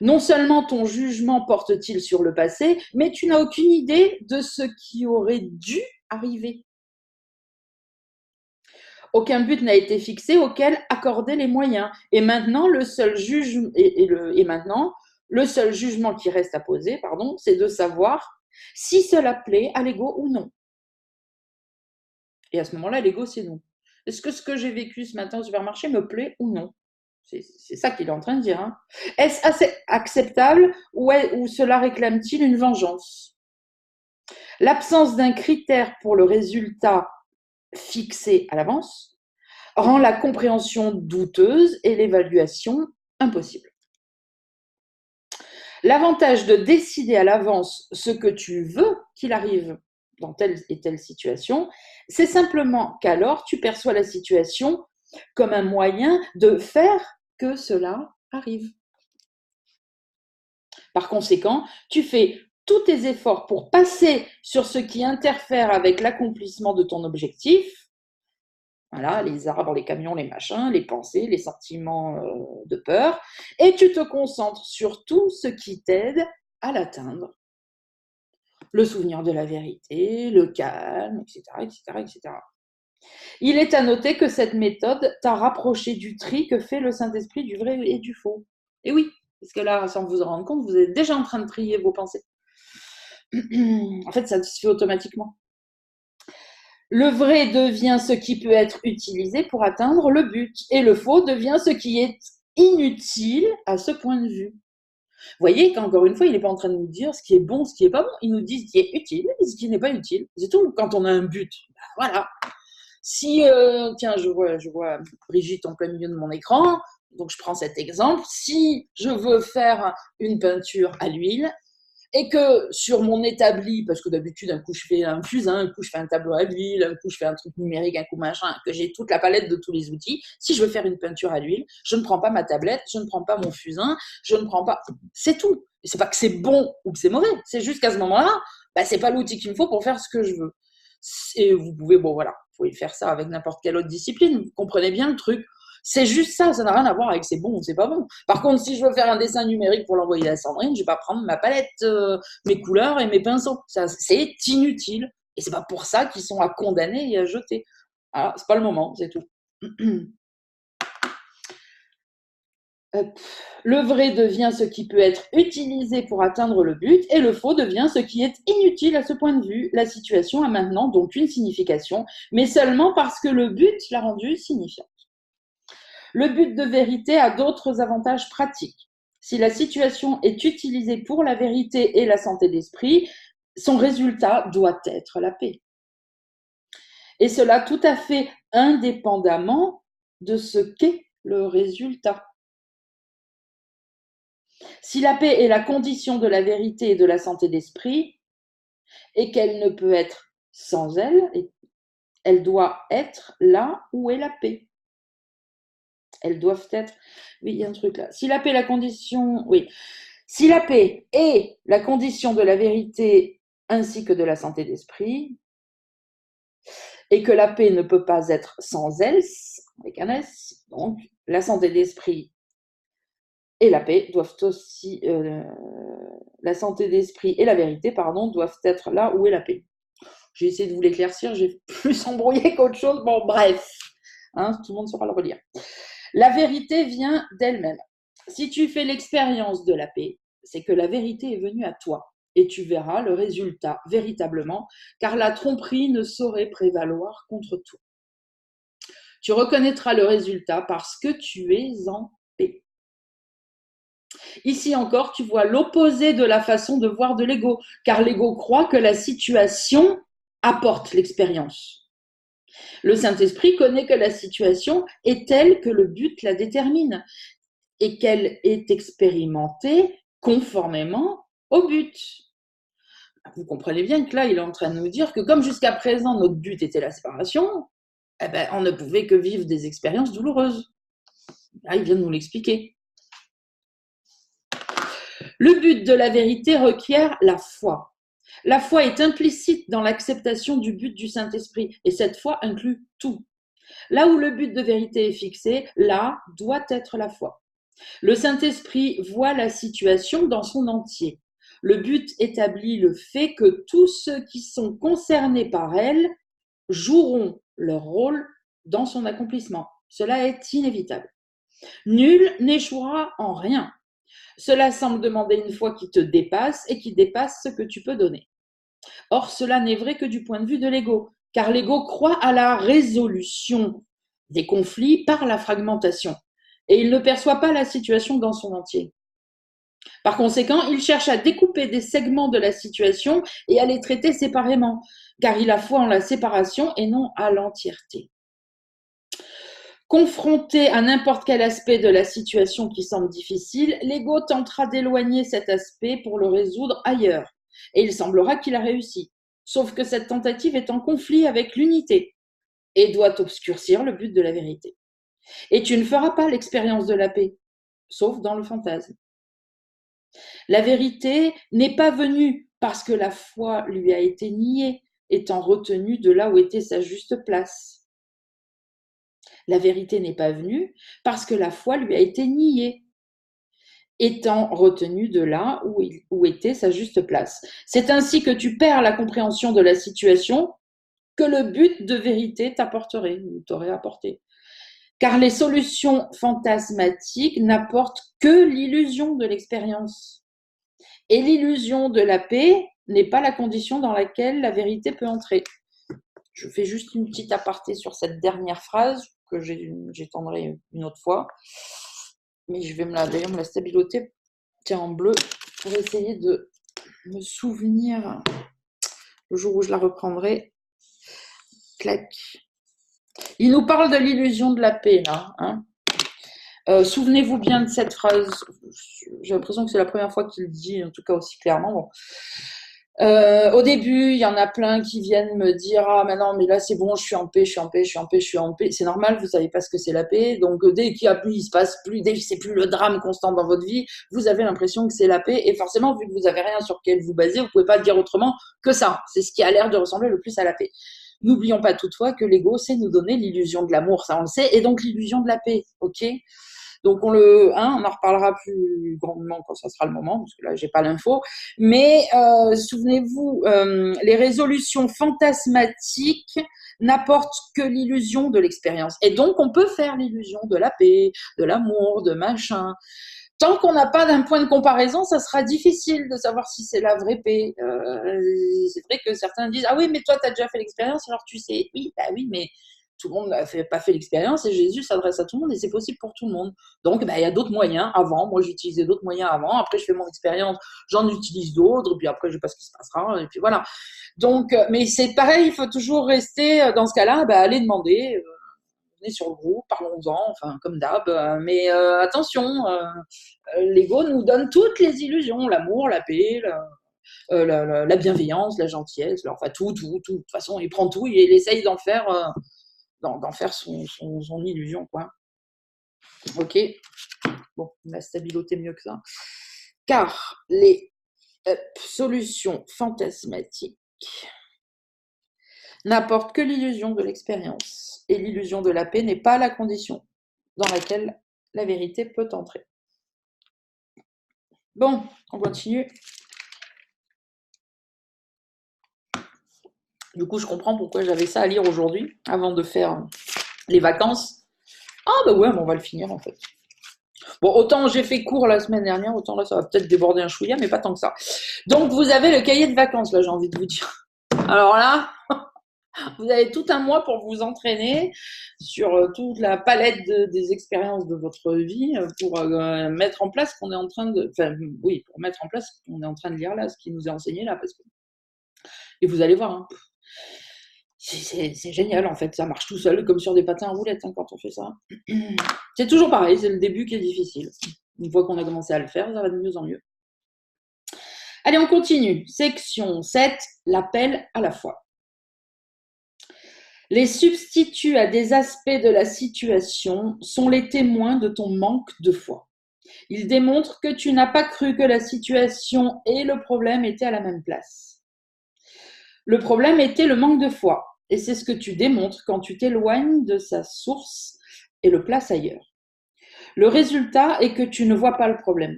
Non seulement ton jugement porte-t-il sur le passé, mais tu n'as aucune idée de ce qui aurait dû arriver. Aucun but n'a été fixé auquel accorder les moyens. Et maintenant, le seul jugement qui reste à poser, c'est de savoir si cela plaît à l'ego ou non. Et à ce moment-là, l'ego, c'est non. Est-ce que ce que j'ai vécu ce matin au supermarché me plaît ou non? C'est ça qu'il est en train de dire. Hein. Est-ce assez acceptable ou cela réclame-t-il une vengeance? L'absence d'un critère pour le résultat fixé à l'avance rend la compréhension douteuse et l'évaluation impossible. L'avantage de décider à l'avance ce que tu veux qu'il arrive dans telle et telle situation, c'est simplement qu'alors tu perçois la situation comme un moyen de faire que cela arrive. Par conséquent, tu fais tous tes efforts pour passer sur ce qui interfère avec l'accomplissement de ton objectif. Voilà, les arbres, les camions, les machins, les pensées, les sentiments de peur. Et tu te concentres sur tout ce qui t'aide à l'atteindre. Le souvenir de la vérité, le calme, etc., etc., etc. Il est à noter que cette méthode t'a rapproché du tri que fait le Saint-Esprit du vrai et du faux. Et oui, parce que là, sans vous en rendre compte, vous êtes déjà en train de trier vos pensées. En fait, ça se fait automatiquement. Le vrai devient ce qui peut être utilisé pour atteindre le but, et le faux devient ce qui est inutile à ce point de vue. Vous voyez qu'encore une fois, il n'est pas en train de nous dire ce qui est bon, ce qui n'est pas bon. Il nous dit ce qui est utile et ce qui n'est pas utile. C'est tout. Quand on a un but, voilà. Si, tiens, je vois Brigitte en plein milieu de mon écran, donc je prends cet exemple. Si je veux faire une peinture à l'huile et que sur mon établi, parce que d'habitude, un coup je fais un fusain, un coup je fais un tableau à l'huile, un coup je fais un truc numérique, un coup machin, que j'ai toute la palette de tous les outils, si je veux faire une peinture à l'huile, je ne prends pas ma tablette, je ne prends pas mon fusain, je ne prends pas... C'est tout. Et c'est pas que c'est bon ou que c'est mauvais, c'est juste qu'à ce moment-là, c'est pas l'outil qu'il me faut pour faire ce que je veux. Et vous pouvez faire ça avec n'importe quelle autre discipline, vous comprenez bien le truc. C'est juste ça n'a rien à voir avec c'est bon ou c'est pas bon. Par contre, si je veux faire un dessin numérique pour l'envoyer à Sandrine, je vais pas prendre ma palette, mes couleurs et mes pinceaux. Ça, c'est inutile. Et c'est pas pour ça qu'ils sont à condamner et à jeter. Alors, c'est pas le moment, c'est tout. Le vrai devient ce qui peut être utilisé pour atteindre le but et le faux devient ce qui est inutile à ce point de vue. La situation a maintenant donc une signification, mais seulement parce que le but l'a rendue signifiante. Le but de vérité a d'autres avantages pratiques. Si la situation est utilisée pour la vérité et la santé d'esprit, son résultat doit être la paix. Et cela tout à fait indépendamment de ce qu'est le résultat. Si la paix est la condition de la vérité et de la santé d'esprit, et qu'elle ne peut être sans elle, elle doit être là où est la paix. Elles doivent être... Oui, il y a un truc là. Si la paix est la condition... Oui. Si la paix est la condition de la vérité ainsi que de la santé d'esprit, et que la paix ne peut pas être sans else, avec un S. Donc, la santé d'esprit et la paix doivent aussi, la santé d'esprit et la vérité, pardon, doivent être là où est la paix. J'ai essayé de vous l'éclaircir, j'ai plus embrouillé qu'autre chose. Bon, bref, hein, tout le monde saura le relire. La vérité vient d'elle-même. Si tu fais l'expérience de la paix, c'est que la vérité est venue à toi et tu verras le résultat véritablement, car la tromperie ne saurait prévaloir contre toi. Tu reconnaîtras le résultat parce que tu es en paix. Ici encore, tu vois l'opposé de la façon de voir de l'ego, car l'ego croit que la situation apporte l'expérience. Le Saint-Esprit connaît que la situation est telle que le but la détermine et qu'elle est expérimentée conformément au but. Vous comprenez bien que là, il est en train de nous dire que comme jusqu'à présent, notre but était la séparation, eh ben, on ne pouvait que vivre des expériences douloureuses. Là, il vient de nous l'expliquer. Le but de la vérité requiert la foi. La foi est implicite dans l'acceptation du but du Saint-Esprit et cette foi inclut tout. Là où le but de vérité est fixé, là doit être la foi. Le Saint-Esprit voit la situation dans son entier. Le but établit le fait que tous ceux qui sont concernés par elle joueront leur rôle dans son accomplissement. Cela est inévitable. Nul n'échouera en rien. Cela semble demander une foi qui te dépasse et qui dépasse ce que tu peux donner. Or, cela n'est vrai que du point de vue de l'ego, car l'ego croit à la résolution des conflits par la fragmentation, et il ne perçoit pas la situation dans son entier. Par conséquent, il cherche à découper des segments de la situation et à les traiter séparément, car il a foi en la séparation et non à l'entièreté. Confronté à n'importe quel aspect de la situation qui semble difficile, l'ego tentera d'éloigner cet aspect pour le résoudre ailleurs, et il semblera qu'il a réussi. Sauf que cette tentative est en conflit avec l'unité et doit obscurcir le but de la vérité. Et tu ne feras pas l'expérience de la paix, sauf dans le fantasme. La vérité n'est pas venue parce que la foi lui a été niée, étant retenue de là où était sa juste place. La vérité n'est pas venue parce que la foi lui a été niée, étant retenue de là où était sa juste place. C'est ainsi que tu perds la compréhension de la situation que le but de vérité t'apporterait, ou t'aurait apporté. Car les solutions fantasmatiques n'apportent que l'illusion de l'expérience. Et l'illusion de la paix n'est pas la condition dans laquelle la vérité peut entrer. Je fais juste une petite aparté sur cette dernière phrase que j'étendrai une autre fois. Mais je vais me la stabiloter en bleu pour essayer de me souvenir le jour où je la reprendrai. Clac. Il nous parle de l'illusion de la paix, là. Hein. Souvenez-vous bien de cette phrase. J'ai l'impression que c'est la première fois qu'il le dit, en tout cas aussi clairement. Bon. Au début, il y en a plein qui viennent me dire ah mais non mais là c'est bon, je suis en paix, je suis en paix, je suis en paix, je suis en paix. C'est normal, vous savez pas ce que c'est la paix. Donc dès qu'il y a plus, il se passe plus, dès que c'est plus le drame constant dans votre vie, vous avez l'impression que c'est la paix. Et forcément, vu que vous avez rien sur lequel vous basez, vous pouvez pas dire autrement que ça. C'est ce qui a l'air de ressembler le plus à la paix. N'oublions pas toutefois que l'ego sait nous donner l'illusion de l'amour, ça on le sait, et donc l'illusion de la paix, ok? Donc on en reparlera plus grandement quand ça sera le moment, parce que là j'ai pas l'info. Mais souvenez-vous, les résolutions fantasmatiques n'apportent que l'illusion de l'expérience. Et donc on peut faire l'illusion de la paix, de l'amour, de machin. Tant qu'on n'a pas d'un point de comparaison, ça sera difficile de savoir si c'est la vraie paix. C'est vrai que certains disent ah oui mais toi tu as déjà fait l'expérience alors tu sais. Oui bah oui mais tout le monde n'a pas fait l'expérience et Jésus s'adresse à tout le monde et c'est possible pour tout le monde. Donc, il y a d'autres moyens avant. Moi, j'utilisais d'autres moyens avant. Après, je fais mon expérience, j'en utilise d'autres. Puis après, je ne sais pas ce qui se passera. Et puis voilà. Donc, mais c'est pareil, il faut toujours rester dans ce cas-là, aller demander. Venez sur le groupe, parlons-en, enfin, comme d'hab. Mais attention, l'ego nous donne toutes les illusions l'amour, la paix, la bienveillance, la gentillesse, enfin tout. De toute façon, il prend tout et il essaye d'en faire son illusion, quoi. Ok. Bon, la stabilité mieux que ça. Car les solutions fantasmatiques n'apporte que l'illusion de l'expérience. Et l'illusion de la paix n'est pas la condition dans laquelle la vérité peut entrer. Bon, on continue. Du coup, je comprends pourquoi j'avais ça à lire aujourd'hui, avant de faire les vacances. Ah bah ouais, on va le finir en fait. Bon, autant j'ai fait court la semaine dernière, autant là, ça va peut-être déborder un chouïa, mais pas tant que ça. Donc, vous avez le cahier de vacances, là, j'ai envie de vous dire. Alors là, vous avez tout un mois pour vous entraîner sur toute la palette des expériences de votre vie pour mettre en place ce qu'on est en train de... Enfin, oui, pour mettre en place ce qu'on est en train de lire là, ce qui nous est enseigné là. Parce que... Et vous allez voir, hein, c'est génial en fait, ça marche tout seul comme sur des patins à roulettes hein, quand on fait ça. C'est toujours pareil, c'est le début qui est difficile. Une fois qu'on a commencé à le faire, ça va de mieux en mieux. Allez, on continue. Section 7, l'appel à la foi. Les substituts à des aspects de la situation sont les témoins de ton manque de foi. Ils démontrent que tu n'as pas cru que la situation et le problème étaient à la même place. Le problème était le manque de foi, et c'est ce que tu démontres quand tu t'éloignes de sa source et le places ailleurs. Le résultat est que tu ne vois pas le problème.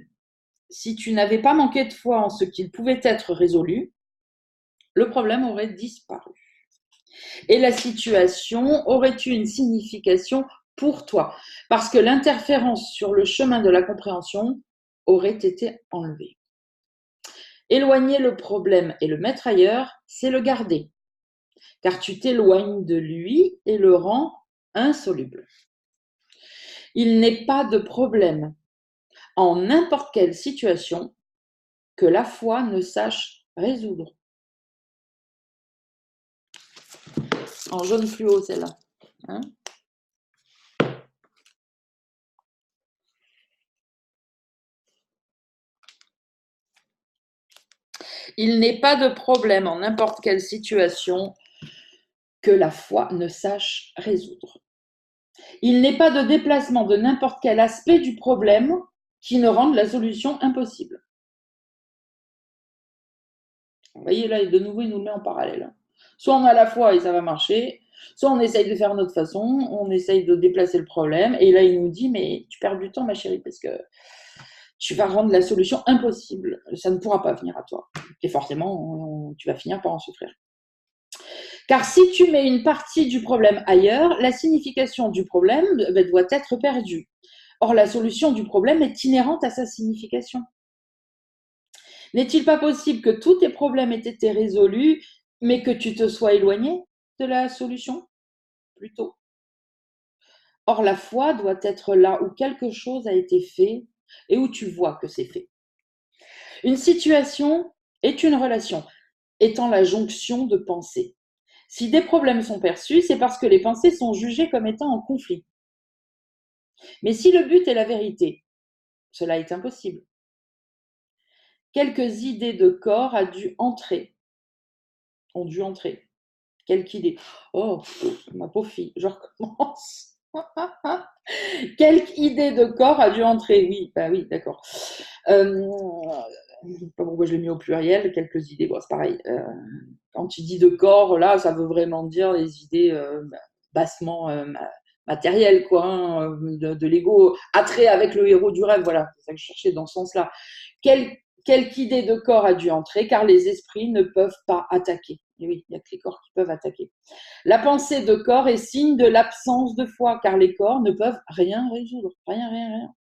Si tu n'avais pas manqué de foi en ce qu'il pouvait être résolu, le problème aurait disparu. Et la situation aurait eu une signification pour toi, parce que l'interférence sur le chemin de la compréhension aurait été enlevée. Éloigner le problème et le mettre ailleurs, c'est le garder, car tu t'éloignes de lui et le rends insoluble. Il n'est pas de problème en n'importe quelle situation que la foi ne sache résoudre. En jaune fluo, celle-là. Hein ? Il n'est pas de problème en n'importe quelle situation que la foi ne sache résoudre. Il n'est pas de déplacement de n'importe quel aspect du problème qui ne rende la solution impossible. Vous voyez là, de nouveau, il nous le met en parallèle. Soit on a la foi et ça va marcher, soit on essaye de faire de notre façon, on essaye de déplacer le problème, et là il nous dit, mais tu perds du temps ma chérie, parce que tu vas rendre la solution impossible, ça ne pourra pas venir à toi. Et forcément, tu vas finir par en souffrir. Car si tu mets une partie du problème ailleurs, la signification du problème doit être perdue. Or, la solution du problème est inhérente à sa signification. N'est-il pas possible que tous tes problèmes aient été résolus, mais que tu te sois éloigné de la solution plutôt? Or, la foi doit être là où quelque chose a été fait et où tu vois que c'est fait. Une situation est une relation, étant la jonction de pensées. Si des problèmes sont perçus, c'est parce que les pensées sont jugées comme étant en conflit. Mais si le but est la vérité, cela est impossible. Quelques idées de corps ont dû entrer. Quelques idées. Oh, ma pauvre fille, je recommence. Quelques idées de corps a dû entrer. Oui, bah oui, d'accord. Je ne sais pas pourquoi je l'ai mis au pluriel. Quelques idées, bon, c'est pareil. Quand tu dis de corps, là, ça veut vraiment dire les idées bassement matérielles, quoi, hein, de l'ego. Attrait avec le héros du rêve, voilà. C'est ça que je cherchais dans ce sens-là. Quelque idée de corps a dû entrer, car les esprits ne peuvent pas attaquer. Et oui, il n'y a que les corps qui peuvent attaquer. La pensée de corps est signe de l'absence de foi, car les corps ne peuvent rien résoudre. Rien.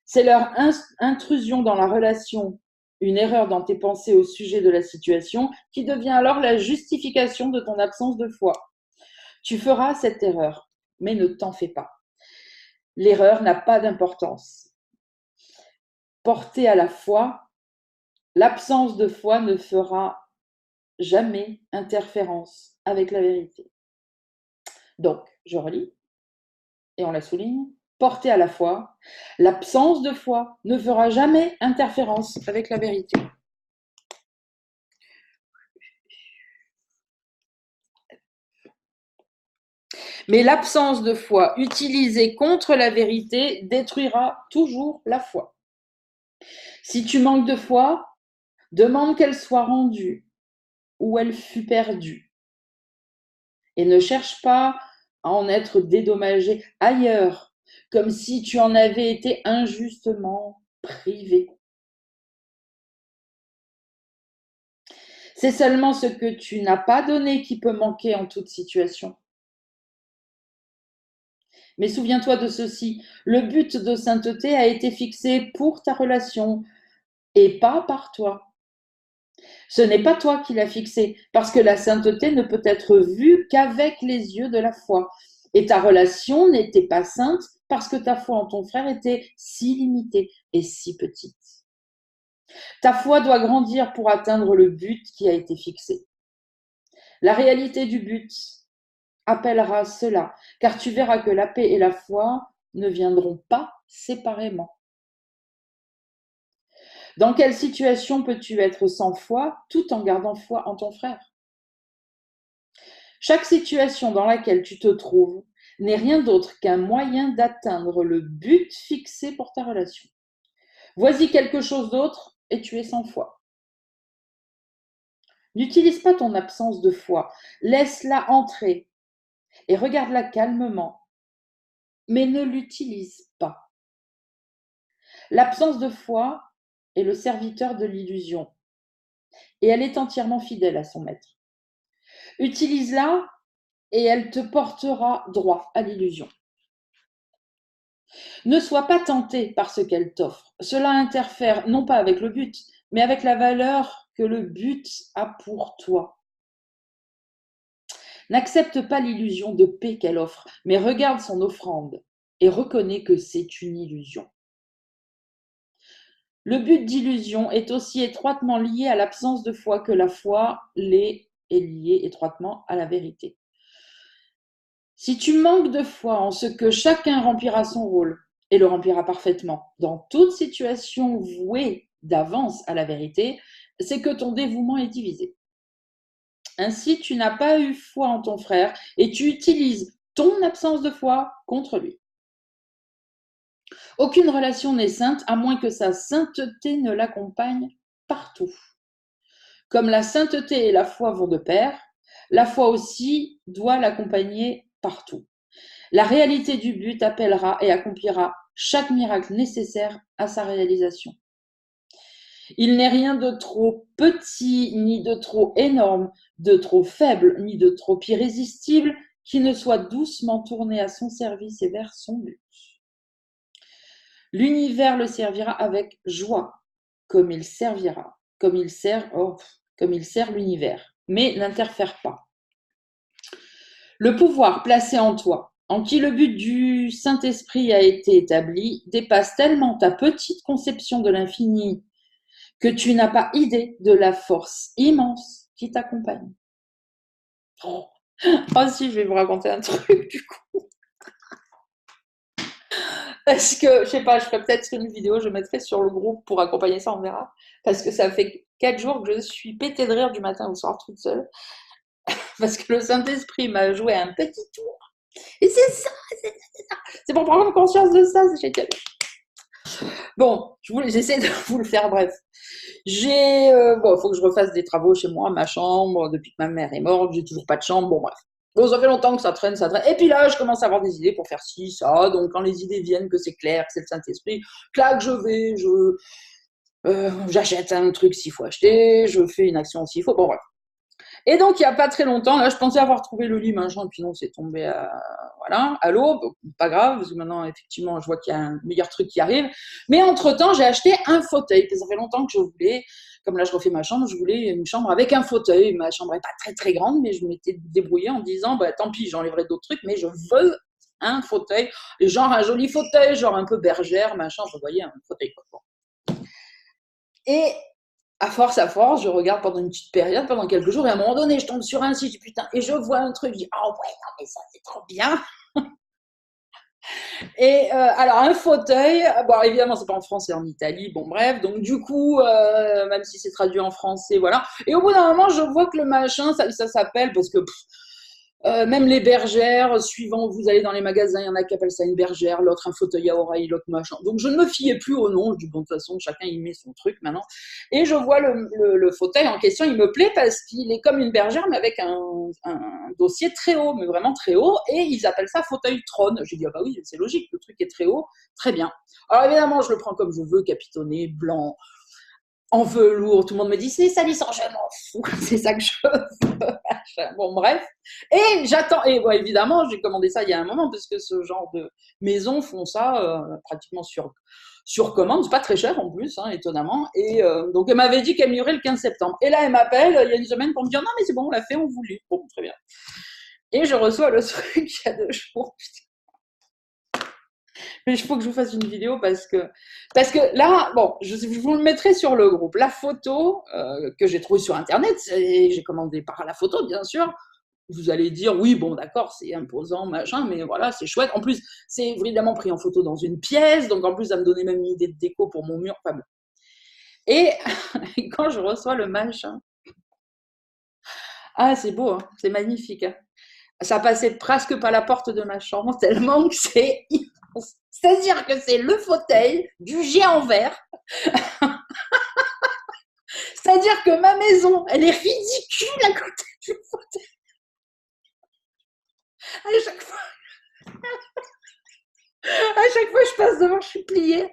C'est leur intrusion dans la relation, une erreur dans tes pensées au sujet de la situation, qui devient alors la justification de ton absence de foi. Tu feras cette erreur, mais ne t'en fais pas. L'erreur n'a pas d'importance. Portée à la foi, l'absence de foi ne fera jamais interférence avec la vérité. Donc, je relis et on la souligne. Portée à la foi, l'absence de foi ne fera jamais interférence avec la vérité. Mais l'absence de foi utilisée contre la vérité détruira toujours la foi. Si tu manques de foi, demande qu'elle soit rendue. où elle fut perdue. Et ne cherche pas à en être dédommagé ailleurs, comme si tu en avais été injustement privé. C'est seulement ce que tu n'as pas donné qui peut manquer en toute situation. Mais souviens-toi de ceci, le but de sainteté a été fixé pour ta relation et pas par toi. Ce n'est pas toi qui l'as fixé, parce que la sainteté ne peut être vue qu'avec les yeux de la foi. Et ta relation n'était pas sainte parce que ta foi en ton frère était si limitée et si petite. Ta foi doit grandir pour atteindre le but qui a été fixé. La réalité du but appellera cela, car tu verras que la paix et la foi ne viendront pas séparément. Dans quelle situation peux-tu être sans foi tout en gardant foi en ton frère? Chaque situation dans laquelle tu te trouves n'est rien d'autre qu'un moyen d'atteindre le but fixé pour ta relation. Voici quelque chose d'autre et tu es sans foi. N'utilise pas ton absence de foi, laisse-la entrer et regarde-la calmement, mais ne l'utilise pas. L'absence de foi est le serviteur de l'illusion et elle est entièrement fidèle à son maître. Utilise-la et elle te portera droit à l'illusion. Ne sois pas tenté par ce qu'elle t'offre. Cela interfère non pas avec le but, mais avec la valeur que le but a pour toi. N'accepte pas l'illusion de paix qu'elle offre, mais regarde son offrande et reconnais que c'est une illusion. Le but d'illusion est aussi étroitement lié à l'absence de foi que la foi l'est et liée étroitement à la vérité. Si tu manques de foi en ce que chacun remplira son rôle, et le remplira parfaitement, dans toute situation vouée d'avance à la vérité, c'est que ton dévouement est divisé. Ainsi, tu n'as pas eu foi en ton frère et tu utilises ton absence de foi contre lui. Aucune relation n'est sainte à moins que sa sainteté ne l'accompagne partout. Comme la sainteté et la foi vont de pair, la foi aussi doit l'accompagner partout. La réalité du but appellera et accomplira chaque miracle nécessaire à sa réalisation. Il n'est rien de trop petit, ni de trop énorme, de trop faible, ni de trop irrésistible, qui ne soit doucement tourné à son service et vers son but. L'univers le servira avec joie, comme il servira, comme il sert l'univers, mais n'interfère pas. Le pouvoir placé en toi, en qui le but du Saint-Esprit a été établi, dépasse tellement ta petite conception de l'infini que tu n'as pas idée de la force immense qui t'accompagne. Oh, si, je vais vous raconter un truc du coup. Parce que, je sais pas, je ferai peut-être une vidéo, je mettrai sur le groupe pour accompagner ça, on verra. Parce que ça fait 4 jours que je suis pétée de rire du matin au soir toute seule. Parce que le Saint-Esprit m'a joué un petit tour. Et c'est ça, c'est pour prendre conscience de ça, c'est génial. Bon, j'essaie de vous le faire bref. Faut que je refasse des travaux chez moi, ma chambre, depuis que ma mère est morte, j'ai toujours pas de chambre, bon bref. Bon, ça fait longtemps que ça traîne. Et puis là, je commence à avoir des idées pour faire ci, ça. Donc, quand les idées viennent, que c'est clair, que c'est le Saint-Esprit, clac, j'achète un truc s'il faut acheter, je fais une action s'il faut, bon bref. Et donc, il n'y a pas très longtemps, là, je pensais avoir trouvé le lit, machin, et puis non, c'est tombé à l'eau. Bon, pas grave, parce que maintenant, effectivement, je vois qu'il y a un meilleur truc qui arrive. Mais entre-temps, j'ai acheté un fauteuil, parce que ça fait longtemps que je voulais, comme là, je refais ma chambre, je voulais une chambre avec un fauteuil. Ma chambre n'est pas très, très grande, mais je m'étais débrouillée en disant, bah, tant pis, j'enlèverai d'autres trucs, mais je veux un fauteuil, genre un joli fauteuil, genre un peu bergère, machin, vous voyez, un fauteuil. Et à force, je regarde pendant une petite période, pendant quelques jours, et à un moment donné, je tombe sur un site, putain, et je vois un truc, je dis, oh ouais, non, mais ça, c'est trop bien. Et alors, un fauteuil, bon, évidemment, c'est pas en France, c'est en Italie, bon, bref, donc du coup, même si c'est traduit en français, voilà. Et au bout d'un moment, je vois que le machin, ça s'appelle, parce que Même les bergères, suivant où vous allez dans les magasins, il y en a qui appellent ça une bergère, l'autre un fauteuil à oreille, l'autre machin. Donc je ne me fiais plus au nom, je dis bon, de toute façon, chacun y met son truc maintenant. Et je vois le fauteuil en question, il me plaît parce qu'il est comme une bergère, mais avec un dossier très haut, mais vraiment très haut, et ils appellent ça fauteuil trône. J'ai dit, ah bah oui, c'est logique, le truc est très haut, très bien. Alors évidemment, je le prends comme je veux, capitonné, blanc, en velours, tout le monde me dit c'est salissant, je m'en fous, c'est ça que je veux. Bon, bref. Et j'attends, et bon, évidemment, j'ai commandé ça il y a un moment, parce que ce genre de maisons font ça pratiquement sur commande, c'est pas très cher en plus, hein, étonnamment. Et donc, elle m'avait dit qu'elle me livrait le 15 septembre. Et là, elle m'appelle il y a une semaine pour me dire non, mais c'est bon, on l'a fait, on vous livre. Bon, très bien. Et je reçois le truc il y a 2 jours. Mais il faut que je vous fasse une vidéo parce que là, bon, je vous le mettrai sur le groupe. La photo que j'ai trouvée sur Internet, j'ai commandé par la photo, bien sûr. Vous allez dire, oui, bon, d'accord, c'est imposant, machin, mais voilà, c'est chouette. En plus, c'est évidemment pris en photo dans une pièce, donc en plus, ça me donnait même une idée de déco pour mon mur. Enfin bon. Et quand je reçois le machin, ah, c'est beau, hein, c'est magnifique. Hein. Ça passait presque pas la porte de ma chambre, tellement que c'est immense. C'est-à-dire que c'est le fauteuil du géant vert. C'est-à-dire que ma maison, elle est ridicule à côté du fauteuil. À chaque fois, je passe devant, je suis pliée.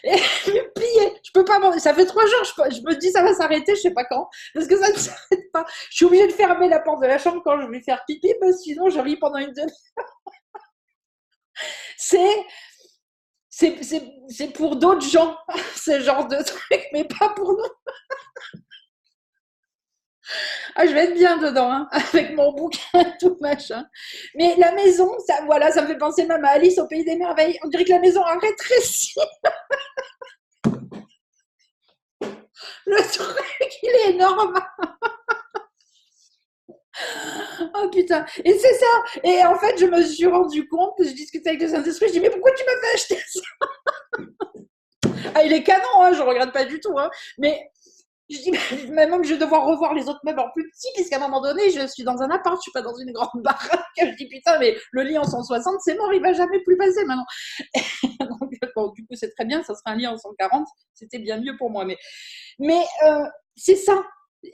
Et je suis pliée. Je peux pas manger. Ça fait 3 jours, je me dis ça va s'arrêter, je sais pas quand. Parce que ça ne s'arrête pas. Je suis obligée de fermer la porte de la chambre quand je vais faire pipi, parce que sinon je ris pendant une demi-heure. C'est pour d'autres gens, ce genre de truc, mais pas pour nous. Ah, je vais être bien dedans, hein, avec mon bouquin, tout machin. Mais la maison, ça, voilà, ça me fait penser même à Alice au Pays des Merveilles. On dirait que la maison a rétréci. Le truc, il est énorme. Oh putain. Et c'est ça. Et en fait, je me suis rendu compte, je discutais avec le Saint-Esprit, je dis, mais pourquoi tu m'as fait acheter ça? Ah, il est canon, hein, je regrette pas du tout. Hein. Mais je dis, même je vais devoir revoir les autres meubles en plus petit, puisqu'à un moment donné, je suis dans un appart, je suis pas dans une grande baraque. Je dis, putain, mais le lit en 160, c'est mort, il va jamais plus passer maintenant. Donc, bon, du coup, c'est très bien, ça sera un lit en 140, c'était bien mieux pour moi. Mais c'est ça.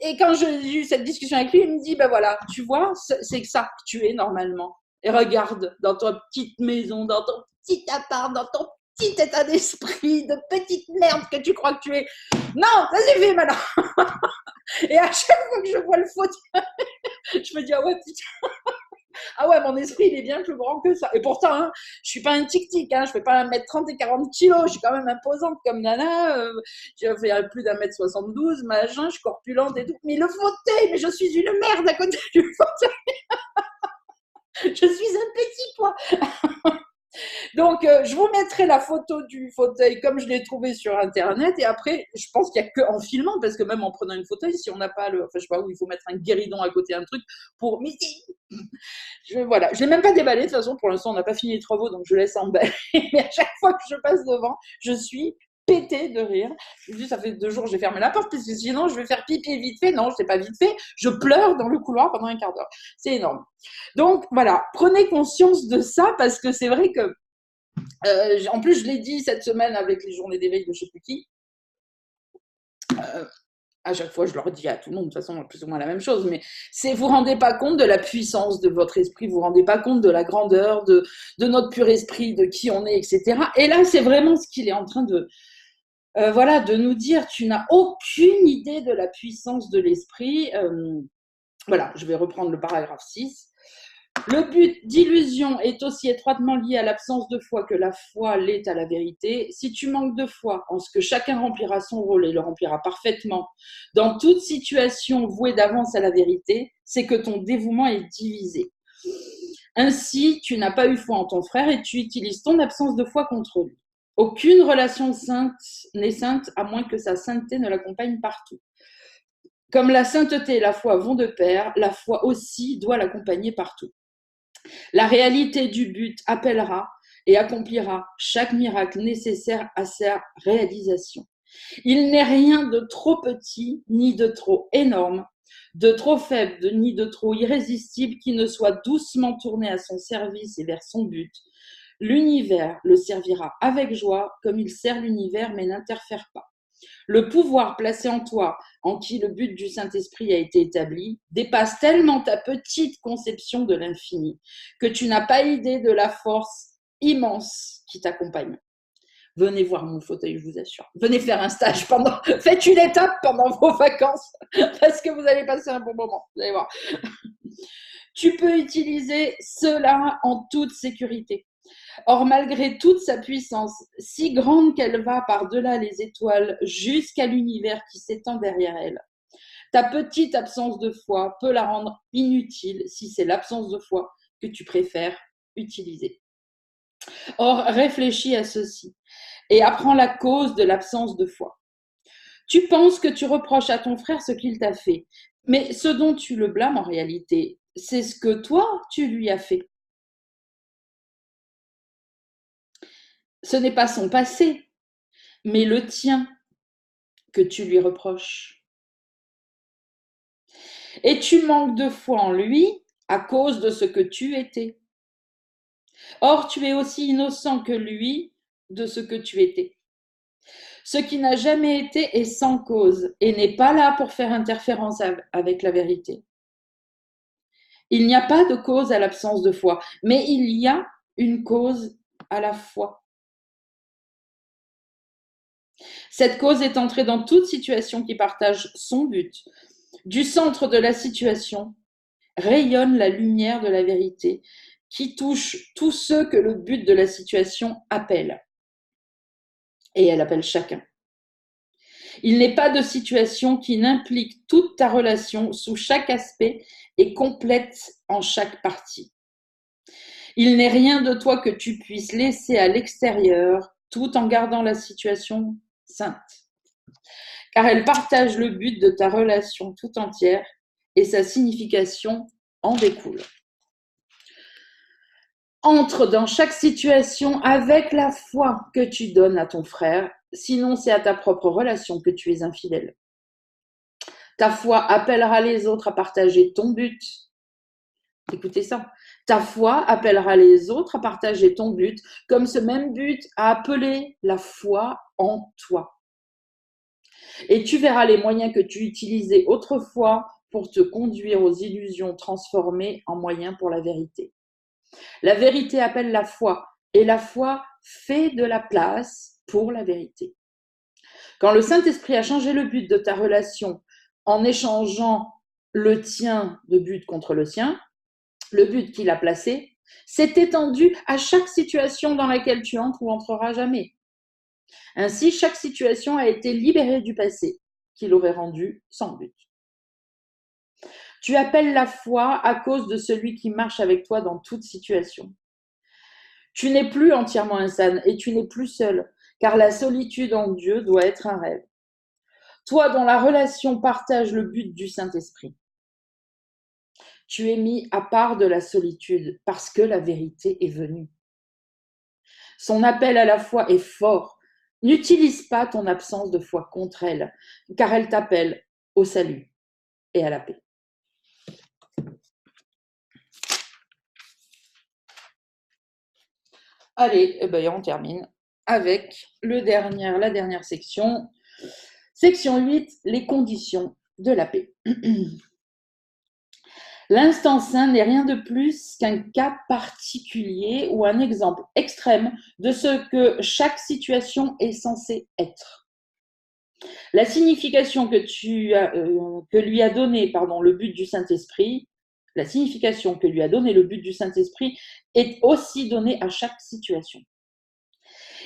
Et quand j'ai eu cette discussion avec lui, il me dit, ben voilà, tu vois, c'est que ça que tu es normalement. Et regarde, dans ta petite maison, dans ton petit appart, dans ton petit état d'esprit de petite merde que tu crois que tu es. Non, ça suffit maintenant. Et à chaque fois que je vois le fauteuil, je me dis, ah ouais, putain. Ah ouais, mon esprit, il est bien plus grand que ça. Et pourtant, hein, je suis pas un tic-tic, hein, je fais pas 1m30 et 40 kilos, je suis quand même imposante comme nana, je fais plus d'1m72, machin, je suis corpulente et tout. Mais le fauteuil, mais je suis une merde à côté du fauteuil. Je suis un petit poids. Donc, je vous mettrai la photo du fauteuil comme je l'ai trouvé sur Internet. Et après, je pense qu'il n'y a qu'en filmant, parce que même en prenant une fauteuil, si on n'a pas le. Enfin, je sais pas où, il faut mettre un guéridon à côté, un truc pour. Voilà, je ne l'ai même pas déballé. De toute façon, pour l'instant, on n'a pas fini les travaux, donc je laisse emballer. Mais à chaque fois que je passe devant, je suis pétée de rire. Je me dis, ça fait 2 jours que j'ai fermé la porte, parce que sinon, je vais faire pipi vite fait. Non, je ne sais pas vite fait. Je pleure dans le couloir pendant un quart d'heure. C'est énorme. Donc, voilà, prenez conscience de ça, parce que c'est vrai que en plus, je l'ai dit cette semaine avec les journées d'éveil de je ne sais plus qui. À chaque fois, je leur dis à tout le monde, de toute façon, plus ou moins la même chose, mais vous ne vous rendez pas compte de la puissance de votre esprit, vous ne vous rendez pas compte de la grandeur de notre pur esprit, de qui on est, etc. Et là, c'est vraiment ce qu'il est en train de, voilà, de nous dire. Tu n'as aucune idée de la puissance de l'esprit. Voilà, je vais reprendre le paragraphe 6. Le but d'illusion est aussi étroitement lié à l'absence de foi que la foi l'est à la vérité. Si tu manques de foi en ce que chacun remplira son rôle et le remplira parfaitement, dans toute situation vouée d'avance à la vérité, c'est que ton dévouement est divisé. Ainsi, tu n'as pas eu foi en ton frère et tu utilises ton absence de foi contre lui. Aucune relation sainte n'est sainte à moins que sa sainteté ne l'accompagne partout. Comme la sainteté et la foi vont de pair, la foi aussi doit l'accompagner partout. La réalité du but appellera et accomplira chaque miracle nécessaire à sa réalisation. Il n'est rien de trop petit ni de trop énorme de trop faible, ni de trop irrésistible, qui ne soit doucement tourné à son service et vers son but. L'univers le servira avec joie, comme il sert l'univers, mais n'interfère pas. Le pouvoir placé en toi, en qui le but du Saint-Esprit a été établi, dépasse tellement ta petite conception de l'infini que tu n'as pas idée de la force immense qui t'accompagne. Venez voir mon fauteuil, je vous assure. Venez faire un stage faites une étape pendant vos vacances parce que vous allez passer un bon moment. Vous allez voir. Tu peux utiliser cela en toute sécurité. Or, malgré toute sa puissance, si grande qu'elle va par-delà les étoiles jusqu'à l'univers qui s'étend derrière elle, ta petite absence de foi peut la rendre inutile si c'est l'absence de foi que tu préfères utiliser. Or, réfléchis à ceci et apprends la cause de l'absence de foi. Tu penses que tu reproches à ton frère ce qu'il t'a fait, mais ce dont tu le blâmes en réalité, c'est ce que toi, tu lui as fait. Ce n'est pas son passé, mais le tien que tu lui reproches. Et tu manques de foi en lui à cause de ce que tu étais. Or, tu es aussi innocent que lui de ce que tu étais. Ce qui n'a jamais été est sans cause et n'est pas là pour faire interférence avec la vérité. Il n'y a pas de cause à l'absence de foi, mais il y a une cause à la foi. Cette cause est entrée dans toute situation qui partage son but. Du centre de la situation rayonne la lumière de la vérité qui touche tous ceux que le but de la situation appelle. Et elle appelle chacun. Il n'est pas de situation qui n'implique toute ta relation sous chaque aspect et complète en chaque partie. Il n'est rien de toi que tu puisses laisser à l'extérieur tout en gardant la situation sainte. Car elle partage le but de ta relation tout entière et sa signification en découle. Entre dans chaque situation avec la foi que tu donnes à ton frère, sinon c'est à ta propre relation que tu es infidèle. Ta foi appellera les autres à partager ton but. Écoutez ça. Ta foi appellera les autres à partager ton but, comme ce même but a appelé la foi en toi. Et tu verras les moyens que tu utilisais autrefois pour te conduire aux illusions transformées en moyens pour la vérité. La vérité appelle la foi, et la foi fait de la place pour la vérité. Quand le Saint-Esprit a changé le but de ta relation en échangeant le tien de but contre le sien, le but qu'il a placé, s'est étendu à chaque situation dans laquelle tu entres ou entreras jamais. Ainsi, chaque situation a été libérée du passé, qui l'aurait rendu sans but. Tu appelles la foi à cause de celui qui marche avec toi dans toute situation. Tu n'es plus entièrement insane et tu n'es plus seul, car la solitude en Dieu doit être un rêve. Toi dont la relation partage le but du Saint-Esprit. Tu es mis à part de la solitude parce que la vérité est venue. Son appel à la foi est fort. N'utilise pas ton absence de foi contre elle, car elle t'appelle au salut et à la paix. Allez, on termine avec la dernière section. Section 8, les conditions de la paix. L'instant saint n'est rien de plus qu'un cas particulier ou un exemple extrême de ce que chaque situation est censée être. La signification que lui a donnée le but du Saint-Esprit, la signification que lui a donnée le but du Saint-Esprit est aussi donnée à chaque situation.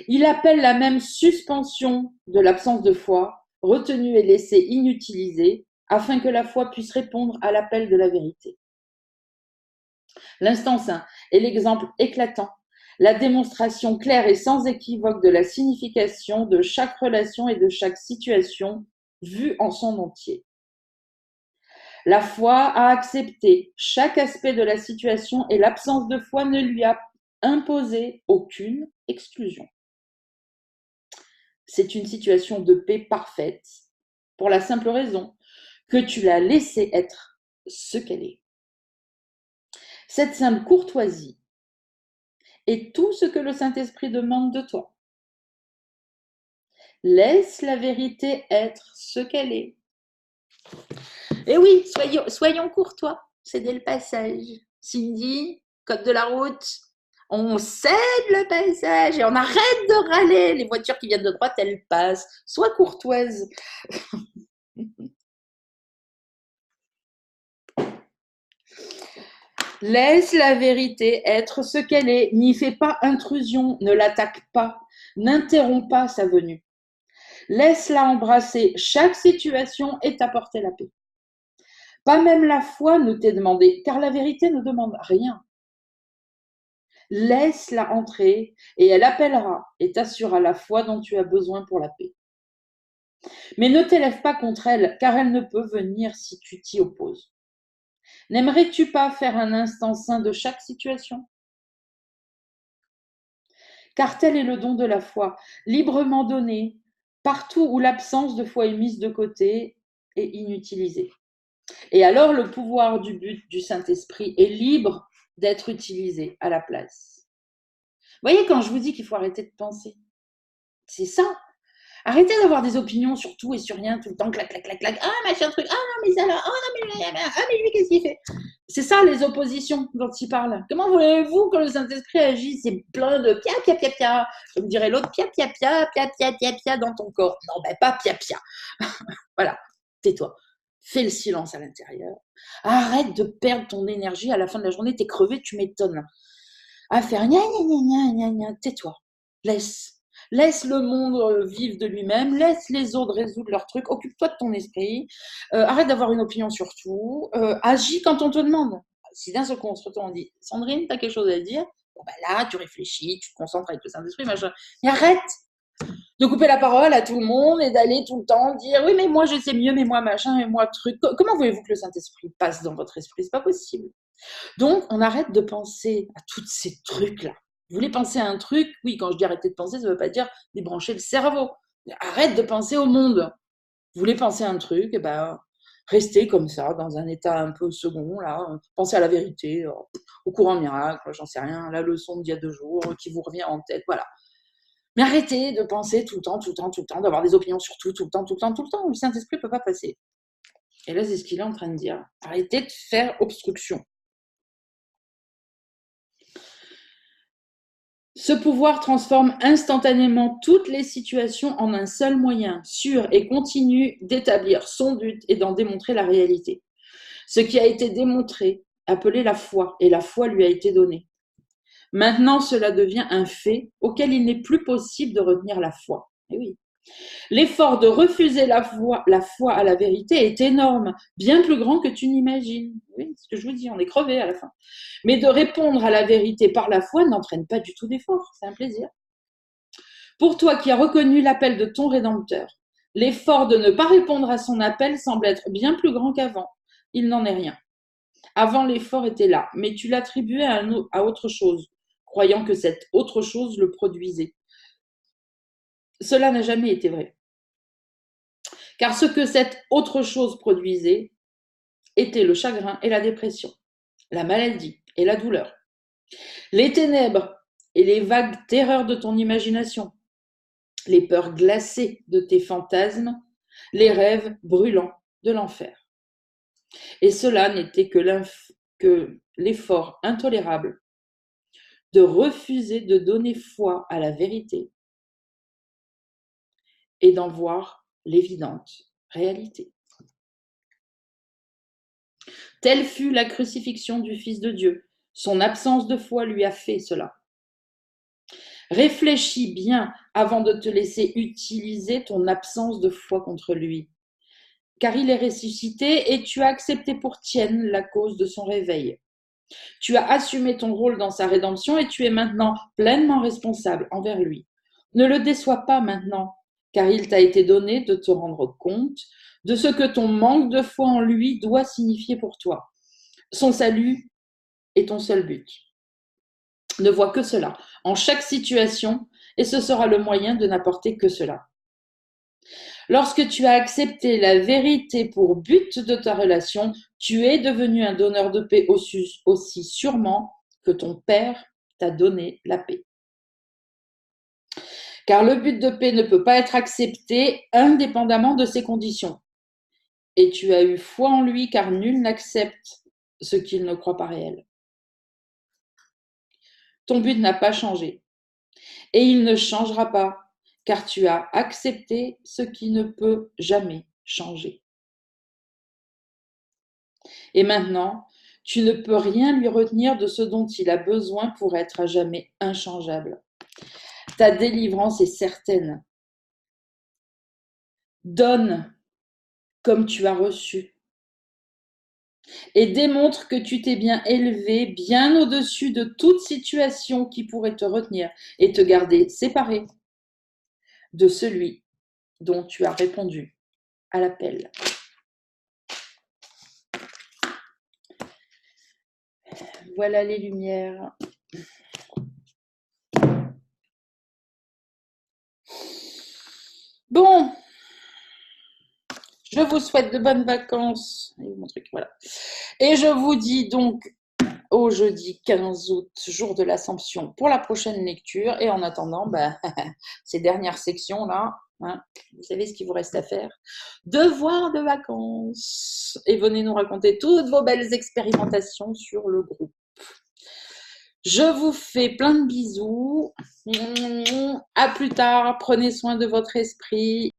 Il appelle la même suspension de l'absence de foi, retenue et laissée inutilisée, afin que la foi puisse répondre à l'appel de la vérité. L'instant saint est l'exemple éclatant, la démonstration claire et sans équivoque de la signification de chaque relation et de chaque situation vue en son entier. La foi a accepté chaque aspect de la situation et l'absence de foi ne lui a imposé aucune exclusion. C'est une situation de paix parfaite, pour la simple raison que tu l'as laissée être ce qu'elle est. Cette simple courtoisie est tout ce que le Saint-Esprit demande de toi. Laisse la vérité être ce qu'elle est. Et oui, soyons courtois, cédez le passage. Cindy, code de la route, on cède le passage et on arrête de râler. Les voitures qui viennent de droite, elles passent. Sois courtoise. Laisse la vérité être ce qu'elle est. N'y fais pas intrusion, ne l'attaque pas, n'interromps pas sa venue. Laisse-la embrasser chaque situation et t'apporter la paix. Pas même la foi ne t'est demandée, car la vérité ne demande rien. Laisse-la entrer et elle appellera et t'assurera la foi dont tu as besoin pour la paix. Mais ne t'élève pas contre elle, car elle ne peut venir si tu t'y opposes. N'aimerais-tu pas faire un instant saint de chaque situation? Car tel est le don de la foi, librement donné, partout où l'absence de foi est mise de côté et inutilisée. Et alors le pouvoir du but du Saint-Esprit est libre d'être utilisé à la place. Vous voyez, quand je vous dis qu'il faut arrêter de penser, c'est ça. Arrêtez d'avoir des opinions sur tout et sur rien tout le temps, clac, clac, clac, clac. Ah, machin truc, ah non, mais ça là, oh non, mais lui, qu'est-ce qu'il fait? C'est ça les oppositions dont il parle. Comment voulez-vous que le Saint-Esprit agisse? C'est plein de pia, pia, pia, pia. Comme dirait l'autre, pia, pia, pia, pia, pia, pia, pia dans ton corps. Non, ben pas pia, pia. Voilà, tais-toi. Fais le silence à l'intérieur. Arrête de perdre ton énergie. À la fin de la journée, t'es crevé, tu m'étonnes. À faire gna gna gna gna gna, tais-toi. Laisse le monde vivre de lui-même, laisse les autres résoudre leurs trucs, occupe-toi de ton esprit, arrête d'avoir une opinion sur tout, agis quand on te demande. Si d'un seul coup on se retourne, on dit « Sandrine, t'as quelque chose à dire ?» Bon ben là, tu réfléchis, tu te concentres avec le Saint-Esprit, machin. Mais arrête de couper la parole à tout le monde et d'aller tout le temps dire « Oui, mais moi je sais mieux, mais moi machin, mais moi truc. » Comment voulez-vous que le Saint-Esprit passe dans votre esprit? C'est pas possible. Donc, on arrête de penser à tous ces trucs-là. Vous voulez penser à un truc? Oui, quand je dis arrêter de penser, ça ne veut pas dire débrancher le cerveau. Arrête de penser au monde. Vous voulez penser à un truc, et ben, restez comme ça, dans un état un peu second, là. Pensez à la vérité, au courant miracle, j'en sais rien, la leçon d'il y a 2 jours qui vous revient en tête, voilà. Mais arrêtez de penser tout le temps, tout le temps, tout le temps, d'avoir des opinions sur tout, tout le temps, tout le temps, tout le temps. Le Saint-Esprit ne peut pas passer. Et là, c'est ce qu'il est en train de dire. Arrêtez de faire obstruction. Ce pouvoir transforme instantanément toutes les situations en un seul moyen, sûr et continu d'établir son but et d'en démontrer la réalité. Ce qui a été démontré, appelé la foi, et la foi lui a été donnée. Maintenant, cela devient un fait auquel il n'est plus possible de retenir la foi. Et oui. L'effort de refuser la foi à la vérité est énorme, bien plus grand que tu n'imagines. Oui, c'est ce que je vous dis, on est crevé à la fin. Mais de répondre à la vérité par la foi n'entraîne pas du tout d'effort, c'est un plaisir. Pour toi qui as reconnu l'appel de ton Rédempteur, l'effort de ne pas répondre à son appel semble être bien plus grand qu'avant. Il n'en est rien. Avant, l'effort était là, mais tu l'attribuais à autre chose, croyant que cette autre chose le produisait. Cela n'a jamais été vrai. Car ce que cette autre chose produisait était le chagrin et la dépression, la maladie et la douleur, les ténèbres et les vagues terreurs de ton imagination, les peurs glacées de tes fantasmes, les rêves brûlants de l'enfer. Et cela n'était que l'effort intolérable de refuser de donner foi à la vérité et d'en voir l'évidente réalité. Telle fut la crucifixion du Fils de Dieu. Son absence de foi lui a fait cela. Réfléchis bien avant de te laisser utiliser ton absence de foi contre lui. Car il est ressuscité et tu as accepté pour tienne la cause de son réveil. Tu as assumé ton rôle dans sa rédemption et tu es maintenant pleinement responsable envers lui. Ne le déçois pas maintenant, car il t'a été donné de te rendre compte de ce que ton manque de foi en lui doit signifier pour toi. Son salut est ton seul but. Ne vois que cela, en chaque situation, et ce sera le moyen de n'apporter que cela. Lorsque tu as accepté la vérité pour but de ta relation, tu es devenu un donneur de paix aussi sûrement que ton père t'a donné la paix. Car le but de paix ne peut pas être accepté indépendamment de ses conditions. Et tu as eu foi en lui car nul n'accepte ce qu'il ne croit pas réel. Ton but n'a pas changé et il ne changera pas car tu as accepté ce qui ne peut jamais changer. Et maintenant, tu ne peux rien lui retenir de ce dont il a besoin pour être à jamais inchangeable. Ta délivrance est certaine. Donne comme tu as reçu. Et démontre que tu t'es bien élevé, bien au-dessus de toute situation qui pourrait te retenir et te garder séparé de celui dont tu as répondu à l'appel. Voilà les lumières. Bon, je vous souhaite de bonnes vacances. Mon truc, voilà. Et je vous dis donc au jeudi 15 août, jour de l'Assomption, pour la prochaine lecture. Et en attendant, ces dernières sections-là, hein, vous savez ce qu'il vous reste à faire. Devoir de vacances. Et venez nous raconter toutes vos belles expérimentations sur le groupe. Je vous fais plein de bisous. À plus tard. Prenez soin de votre esprit.